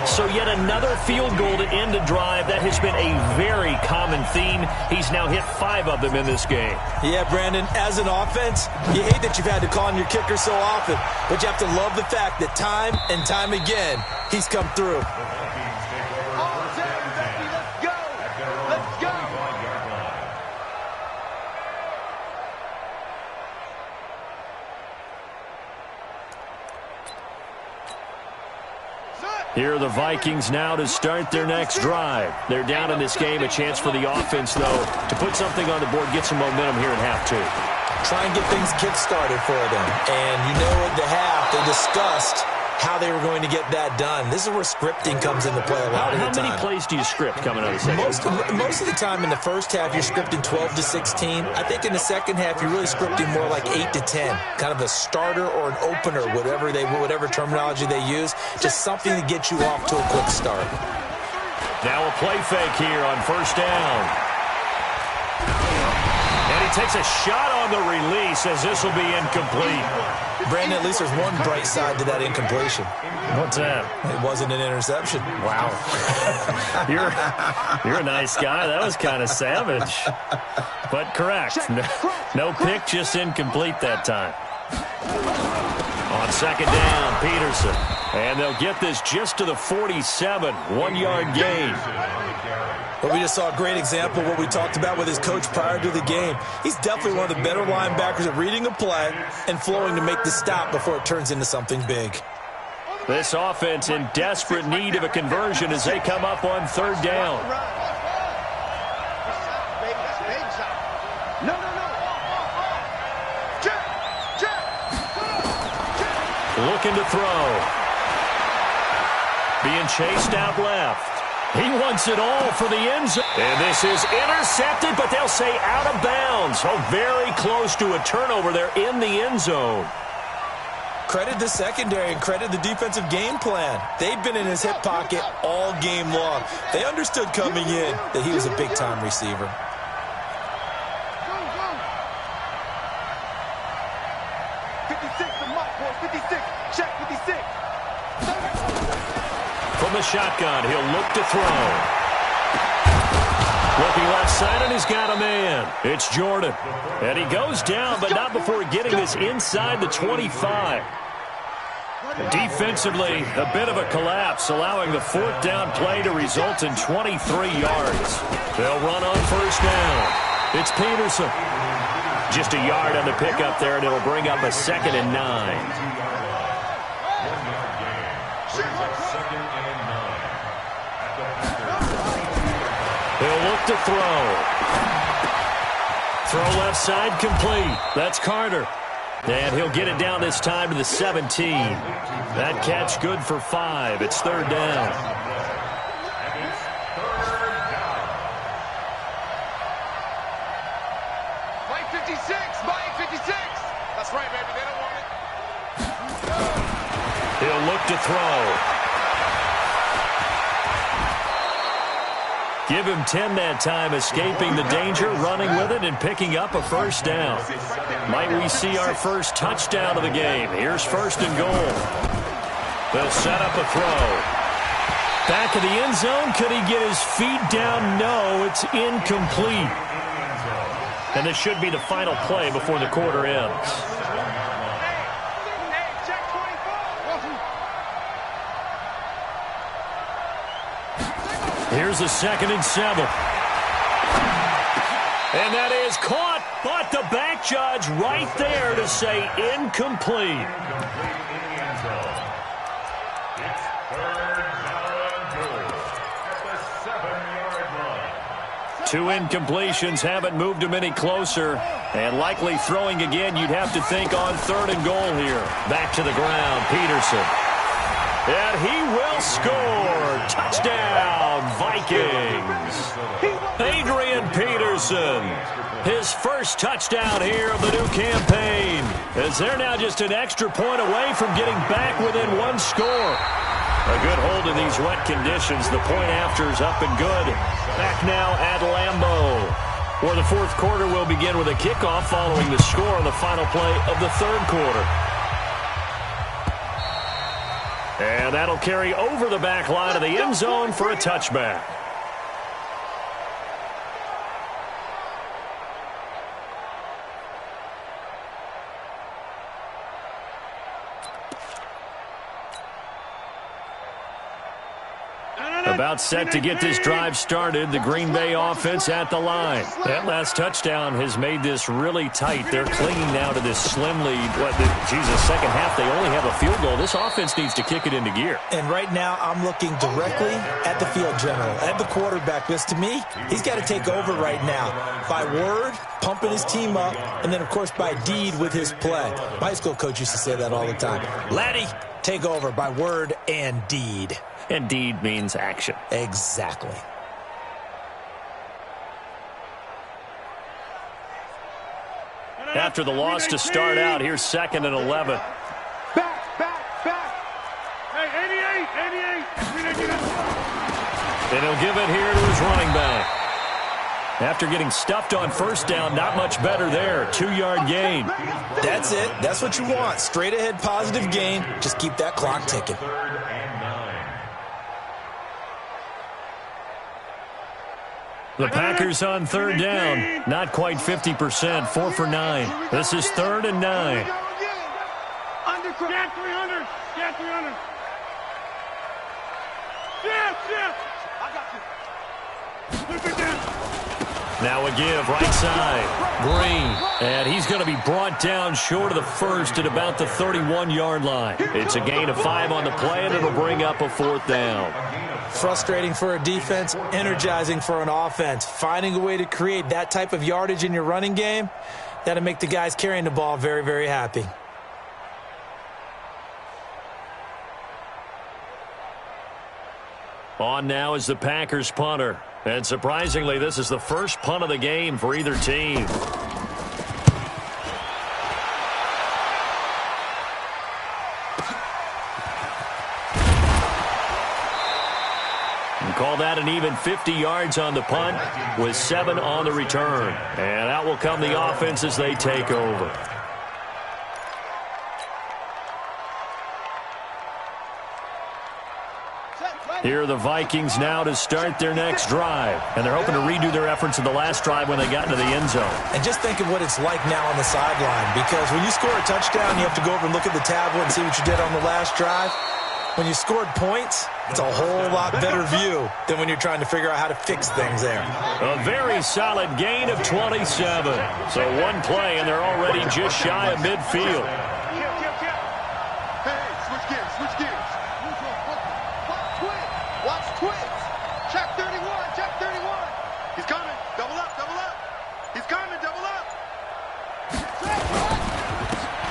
So yet another field goal to end a drive. That has been a very common theme. He's now hit 5 of them in this game. Yeah, Brandon, as an offense, you hate that you've had to call on your kicker so often, but you have to love the fact that time and time again, he's come through. Here are the Vikings now to start their next drive. They're down in this game. A chance for the offense, though, to put something on the board, get some momentum here in half 2. Try and get things kick-started for them. And you know at the half, they discussed how they were going to get that done. This is where scripting comes into play a lot of the time. How many plays do you script coming out of the second? Most of the time in the first half, you're scripting 12 to 16. I think in the second half, you're really scripting more like 8 to 10. Kind of a starter or an opener, whatever terminology they use. Just something to get you off to a quick start. Now a play fake here on 1st down. And he takes a shot on the release as this will be incomplete. Brandon, at least there's one bright side to that incompletion. What's that? It wasn't an interception. Wow. You're a nice guy. That was kind of savage. But correct. No pick, just incomplete that time. On 2nd down, Peterson. And they'll get this just to the 47. 1-yard gain. But we just saw a great example of what we talked about with his coach prior to the game. He's definitely one of the better linebackers at reading a play and flowing to make the stop before it turns into something big. This offense in desperate need of a conversion as they come up on 3rd down. Looking to throw. Being chased out left. He wants it all for the end zone. And this is intercepted, but they'll say out of bounds. Oh, very close to a turnover there in the end zone. Credit the secondary and credit the defensive game plan. They've been in his hip pocket all game long. They understood coming in that he was a big-time receiver. From the shotgun, he'll look to throw. Looking left side, and he's got a man. It's Jordan. And he goes down, but not before getting this inside the 25. Defensively, a bit of a collapse, allowing the 4th down play to result in 23 yards. They'll run on 1st down. It's Peterson. Just a yard on the pickup there, and it'll bring up a 2nd and 9. He'll look to throw. Throw left side complete. That's Carter. And he'll get it down this time to the 17. That catch good for 5. It's 3rd down. Mike 56, Mike to throw. Give him 10 that time, escaping the danger, running with it, and picking up a first down. Might we see our first touchdown of the game? Here's first and goal. They'll set up a throw. Back of the end zone. Could he get his feet down? No, it's incomplete. And this should be the final play before the quarter ends. Here's a 2nd and 7. And that is caught, but the back judge right there to say incomplete. Two incompletions haven't moved him any closer. And likely throwing again, you'd have to think on 3rd and goal here. Back to the ground, Peterson. And he will score. Touchdown, Vikings. Adrian Peterson. His first touchdown here of the new campaign. As they're now just an extra point away from getting back within one score. A good hold in these wet conditions. The point after is up and good. Back now at Lambeau, where the 4th quarter will begin with a kickoff following the score on the final play of the 3rd quarter. And that'll carry over the back line of the end zone for a touchback. About set to get this drive started. The Green Bay offense at the line. That last touchdown has made this really tight. They're clinging now to this slim lead. Second half, they only have a field goal. This offense needs to kick it into gear. And right now, I'm looking directly at the field general, at the quarterback. Because to me, he's got to take over right now. By word, pumping his team up, and then, of course, by deed with his play. My high school coach used to say that all the time. Laddie, take over by word and deed. And deed means action. Exactly. After the loss to start out, here's 2nd and 11. Back. Hey, 88. And he'll give it here to his running back. After getting stuffed on first down, not much better there. 2-yard gain. That's it. That's what you want. Straight ahead positive gain. Just keep that clock ticking. The Packers on 3rd down. Not quite 50%. 4 for 9. This is 3rd and 9. Get 300. Get 300. Yes. I got you. Look at that. Now a give, right side. Green. And he's going to be brought down short of the first at about the 31-yard line. It's a gain of 5 on the play, and it'll bring up a 4th down. Frustrating for a defense, energizing for an offense. Finding a way to create that type of yardage in your running game, that'll make the guys carrying the ball very, very happy. On now is the Packers punter. And surprisingly, this is the first punt of the game for either team. Call that an even 50 yards on the punt with 7 on the return. And out will come the offense as they take over. Here are the Vikings now to start their next drive. And they're hoping to redo their efforts in the last drive when they got into the end zone. And just think of what it's like now on the sideline. Because when you score a touchdown, you have to go over and look at the tablet and see what you did on the last drive. When you scored points, it's a whole lot better view than when you're trying to figure out how to fix things there. A very solid gain of 27. So one play, and they're already just shy of midfield. Hey, switch gears. Watch twins. Check 31. He's coming. Double up. He's coming. Double up.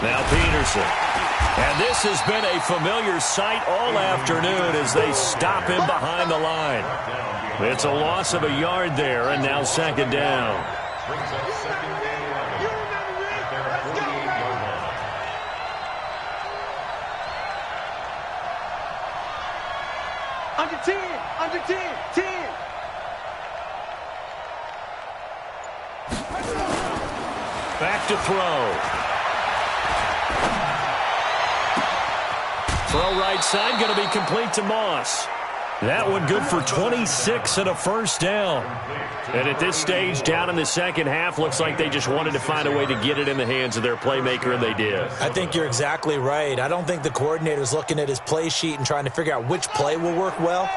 Now Peterson. And this has been a familiar sight all afternoon as they stop him behind the line. It's a loss of a yard there, and now 2nd down. Under 10. Under 10. 10. Back to throw. Throw right side, going to be complete to Moss. That one good for 26 and a first down. And at this stage, down in the second half, looks like they just wanted to find a way to get it in the hands of their playmaker, and they did. I think you're exactly right. I don't think the coordinator's looking at his play sheet and trying to figure out which play will work well.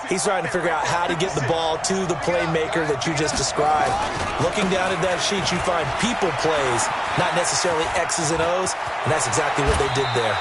He's trying to figure out how to get the ball to the playmaker that you just described. Looking down at that sheet, you find people plays, not necessarily X's and O's, and that's exactly what they did there.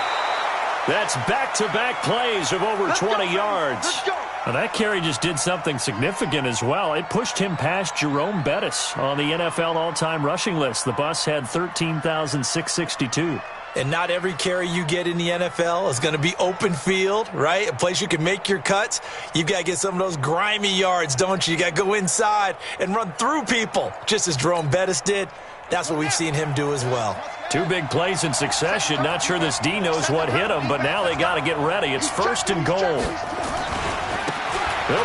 That's back-to-back plays of over 20 yards. Well, that carry just did something significant as well. It pushed him past Jerome Bettis on the NFL all-time rushing list. The bus had 13,662. And not every carry you get in the NFL is going to be open field, right? A place you can make your cuts. You've got to get some of those grimy yards, don't you? You got to go inside and run through people, just as Jerome Bettis did. That's what we've seen him do as well. Two big plays in succession. Not sure this D knows what hit him, but now they got to get ready. It's first and goal. They'll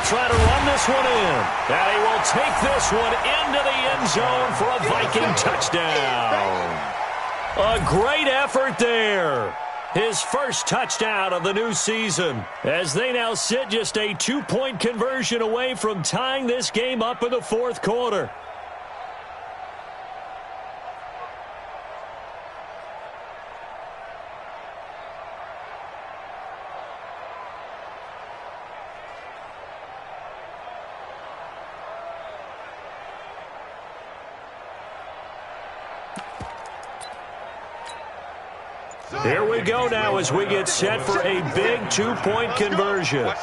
try to run this one in. And he will take this one into the end zone for a Viking touchdown. A great effort there. His first touchdown of the new season, as they now sit just a 2-point conversion away from tying this game up in the fourth quarter. Here we go now as we get set for a big 2-point conversion. Well,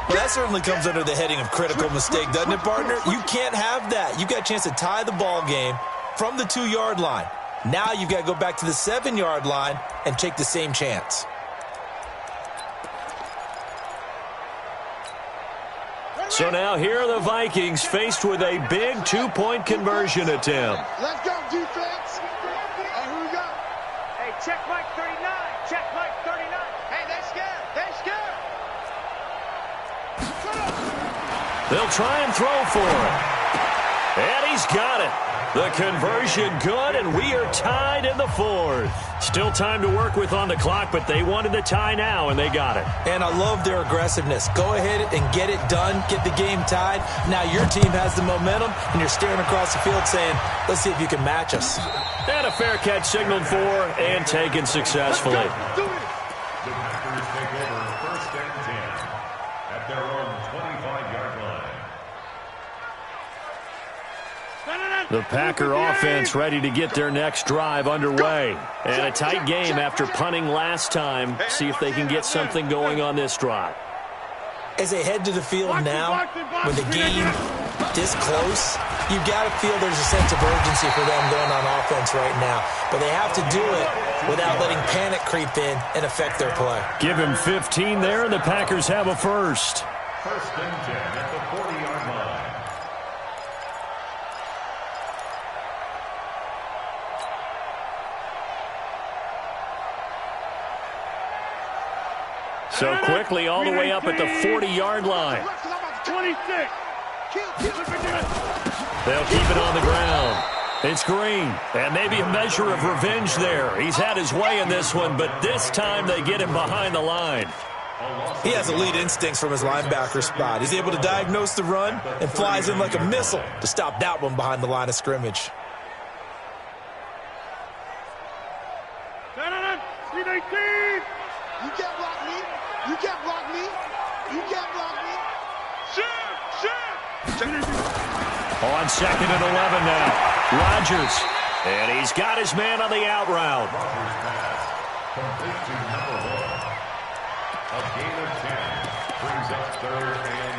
that certainly comes under the heading of critical mistake, doesn't it, partner? You can't have that. You've got a chance to tie the ball game from the 2-yard line. Now you've got to go back to the 7-yard line and take the same chance. So now here are the Vikings faced with a big 2-point conversion attempt. Let's go, defense. Hey, who we got? Hey, check Mike 39. Check Mike 39. Hey, they're scared. They're scared. They'll try and throw for it. And he's got it. The conversion good, and we are tied in the fourth. Still time to work with on the clock, but they wanted the tie now, and they got it. And I love their aggressiveness. Go ahead and get it done, get the game tied. Now your team has the momentum, and you're staring across the field saying, let's see if you can match us. And a fair catch signaled for and taken successfully. The Packers take over first and 10 at their own 25-yard line. The Packer offense ready to get their next drive underway. And a tight game after punting last time. See if they can get something going on this drive. As they head to the field now, with the game this close, you've got to feel there's a sense of urgency for them going on offense right now. But they have to do it without letting panic creep in and affect their play. Give him 15 there, and the Packers have a first. First and 10 at the 40-yard line. So quickly all the way up at the 40-yard line. 26. They'll keep it on the ground. It's Green, and maybe a measure of revenge there. He's had his way in this one, but this time they get him behind the line. He has elite instincts from his linebacker spot. He's able to diagnose the run and flies in like a missile to stop that one behind the line of scrimmage. You can't block me. You can't block me. You can't block me. On second and 11 now. Rodgers. And he's got his man on the out route. Rodgers pass. Complete to number 1. A gain of 10 brings up third and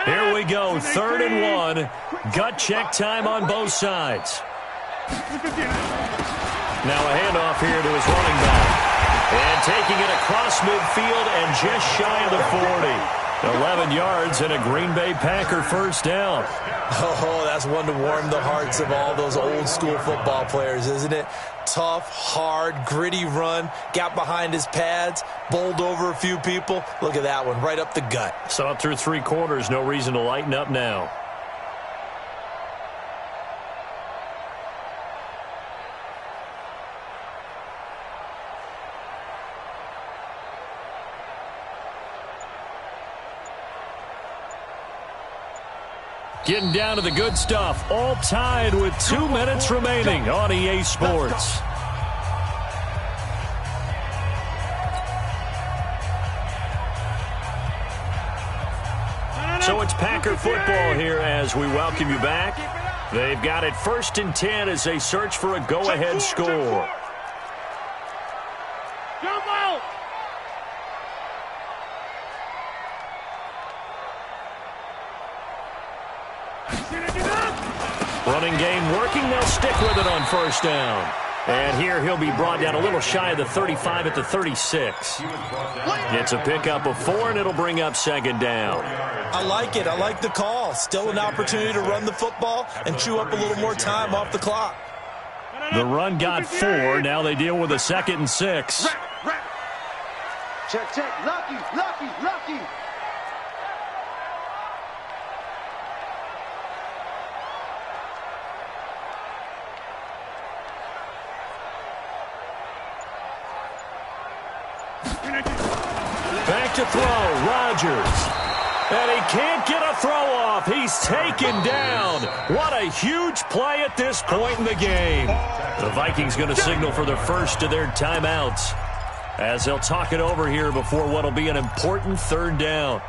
1. Here we go. Third and 1. Gut check time on both sides. Now a handoff here to his running back. And taking it across midfield and just shy of the 40. 11 yards and a Green Bay Packer first down. Oh, that's one to warm the hearts of all those old-school football players, isn't it? Tough, hard, gritty run, got behind his pads, bowled over a few people. Look at that one, right up the gut. Saw it through 3 quarters, no reason to lighten up now. Getting down to the good stuff, all tied with 2 minutes remaining on EA Sports. So it's Packer football here as we welcome you back. They've got it 1st and 10 as they search for a go-ahead score. Running game working. They'll stick with it on 1st down. And here he'll be brought down a little shy of the 35 at the 36. It's a pickup of 4, and it'll bring up 2nd down. I like it. I like the call. Still an opportunity to run the football and chew up a little more time off the clock. The run got 4. Now they deal with a 2nd and 6. Check, check. Lucky, lucky, lucky. Back to throw, Rodgers. And he can't get a throw off. He's taken down. What a huge play at this point in the game. The Vikings going to signal for the first of their timeouts as they'll talk it over here before what will be an important 3rd down.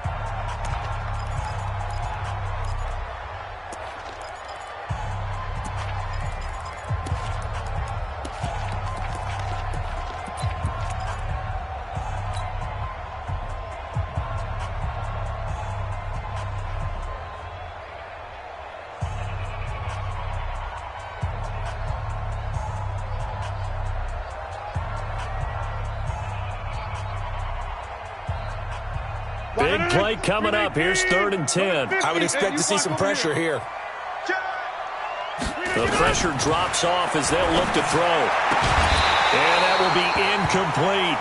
Big play coming up. Here's 3rd and 10. I would expect to see some pressure here. The pressure drops off as they'll look to throw. And that will be incomplete.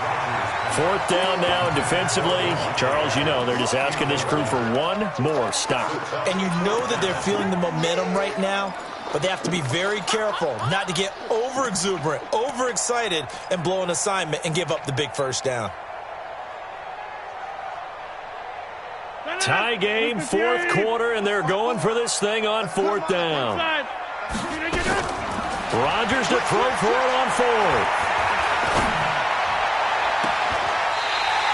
4th down now, and defensively, Charles, you know, they're just asking this crew for one more stop. And you know that they're feeling the momentum right now, but they have to be very careful not to get over-exuberant, overexcited, and blow an assignment and give up the big 1st down. Tie game, 4th quarter, and they're going for this thing on 4th down. Rodgers to throw for it on 4th.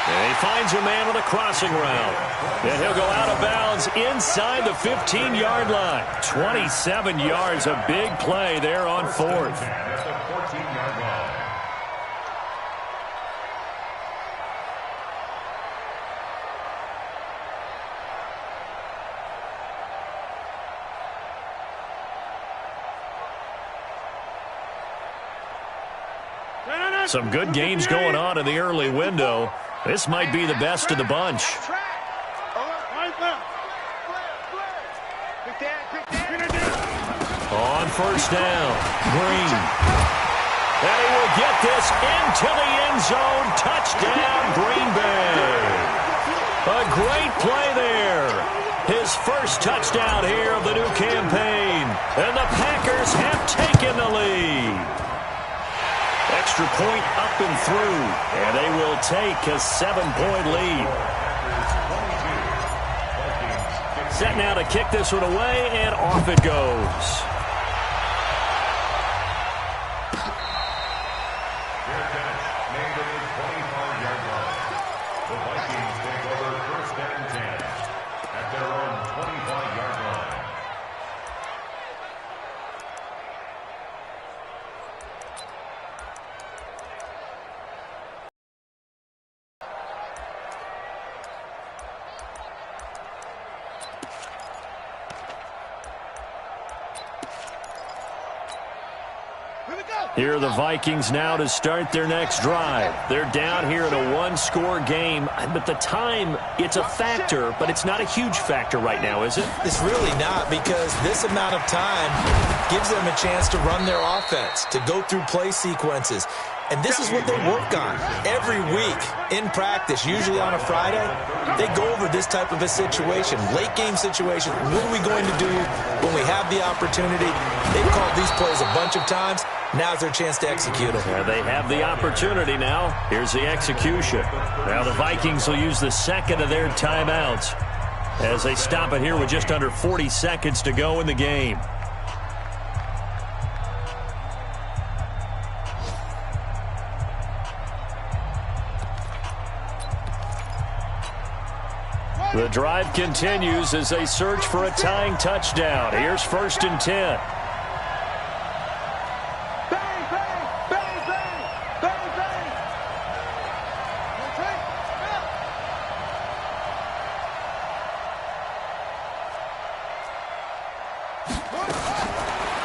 And he finds a man on the crossing route. And he'll go out of bounds inside the 15-yard line. 27 yards, a big play there on 4th. Some good games going on in the early window. This might be the best of the bunch. On 1st down, Green. And he will get this into the end zone. Touchdown, Green Bay. A great play there. His first touchdown here of the new campaign. And the Packers have taken the lead. Extra point up and through, and they will take a 7-point lead. Set now to kick this one away, and off it goes. The Vikings take over 1st and 10 at their own 25-yard line. Here are the Vikings now to start their next drive. They're down here in a one-score game, but the time, it's a factor, but it's not a huge factor right now, is it? It's really not, because this amount of time gives them a chance to run their offense, to go through play sequences. And this is what they work on every week in practice, usually on a Friday. They go over this type of a situation, late game situation. What are we going to do when we have the opportunity? They've called these plays a bunch of times. Now's their chance to execute them. Yeah, they have the opportunity now. Here's the execution. Now the Vikings will use the second of their timeouts as they stop it here with just under 40 seconds to go in the game. The drive continues as they search for a tying touchdown. Here's 1st and 10.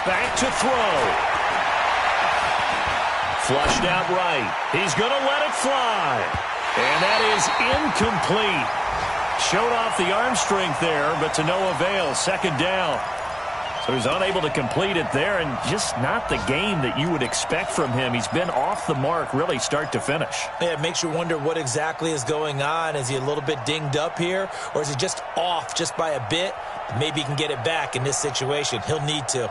Back to throw. Flushed out right. He's going to let it fly. And that is incomplete. Showed off the arm strength there, but to no avail. 2nd down. So he's unable to complete it there, and just not the game that you would expect from him. He's been off the mark, really, start to finish. Yeah, it makes you wonder what exactly is going on. Is he a little bit dinged up here, or is he just off just by a bit? Maybe he can get it back in this situation. He'll need to.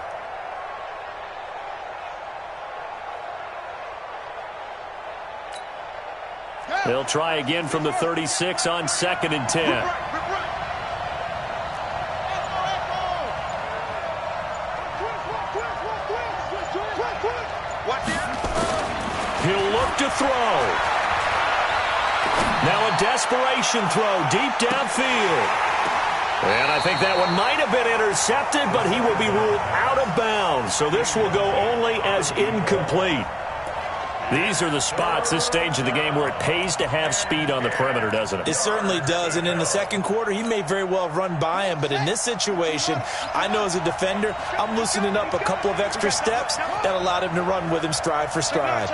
They'll try again from the 36 on 2nd and 10. He'll look to throw. Now a desperation throw deep downfield. And I think that one might have been intercepted, but he will be ruled out of bounds. So this will go only as incomplete. These are the spots, this stage of the game, where it pays to have speed on the perimeter, doesn't it? It certainly does, and in the second quarter, he may very well run by him, but in this situation, I know as a defender, I'm loosening up a couple of extra steps that allowed him to run with him stride for stride.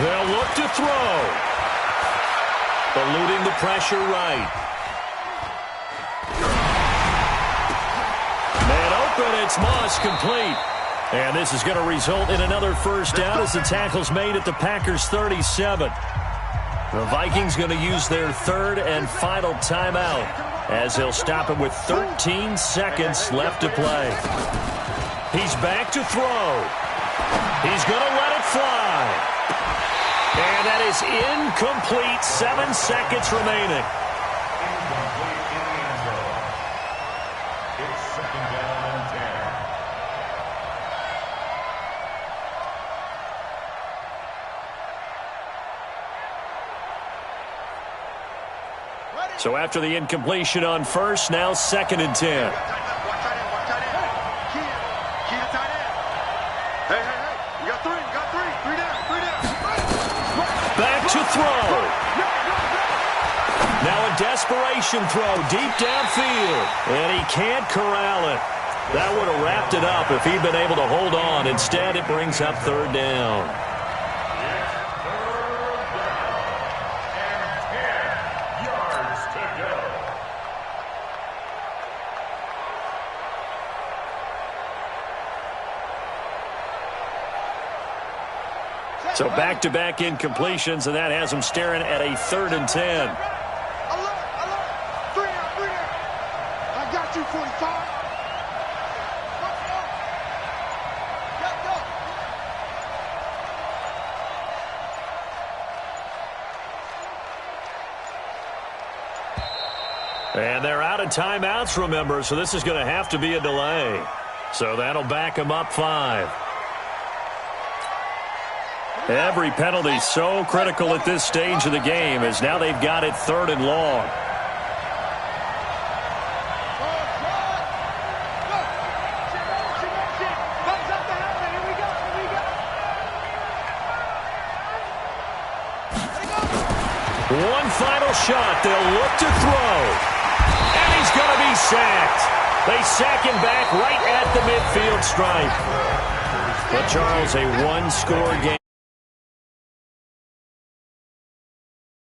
They'll look to throw. Eluding the pressure right. Man open, it's Moss complete. And this is going to result in another 1st down as the tackle's made at the Packers' 37. The Vikings going to use their 3rd and final timeout as they'll stop it with 13 seconds left to play. He's back to throw. He's going to let it fly. And that is incomplete. 7 seconds remaining. It's 2nd down and 10. So after the incompletion on 1st, now 2nd and 10. Back to throw. Now a desperation throw deep downfield. And he can't corral it. That would have wrapped it up if he'd been able to hold on. Instead, it brings up 3rd down. So back-to-back incompletions, and that has them staring at a 3rd and 10. Alert! 3 out. I got you, 45. And they're out of timeouts, remember, so this is going to have to be a delay. So that'll back them up 5. Every penalty so critical at this stage of the game as now they've got it 3rd and long. One final shot. They'll look to throw. And he's going to be sacked. They sack him back right at the midfield stripe. But, Charles, a one-score game.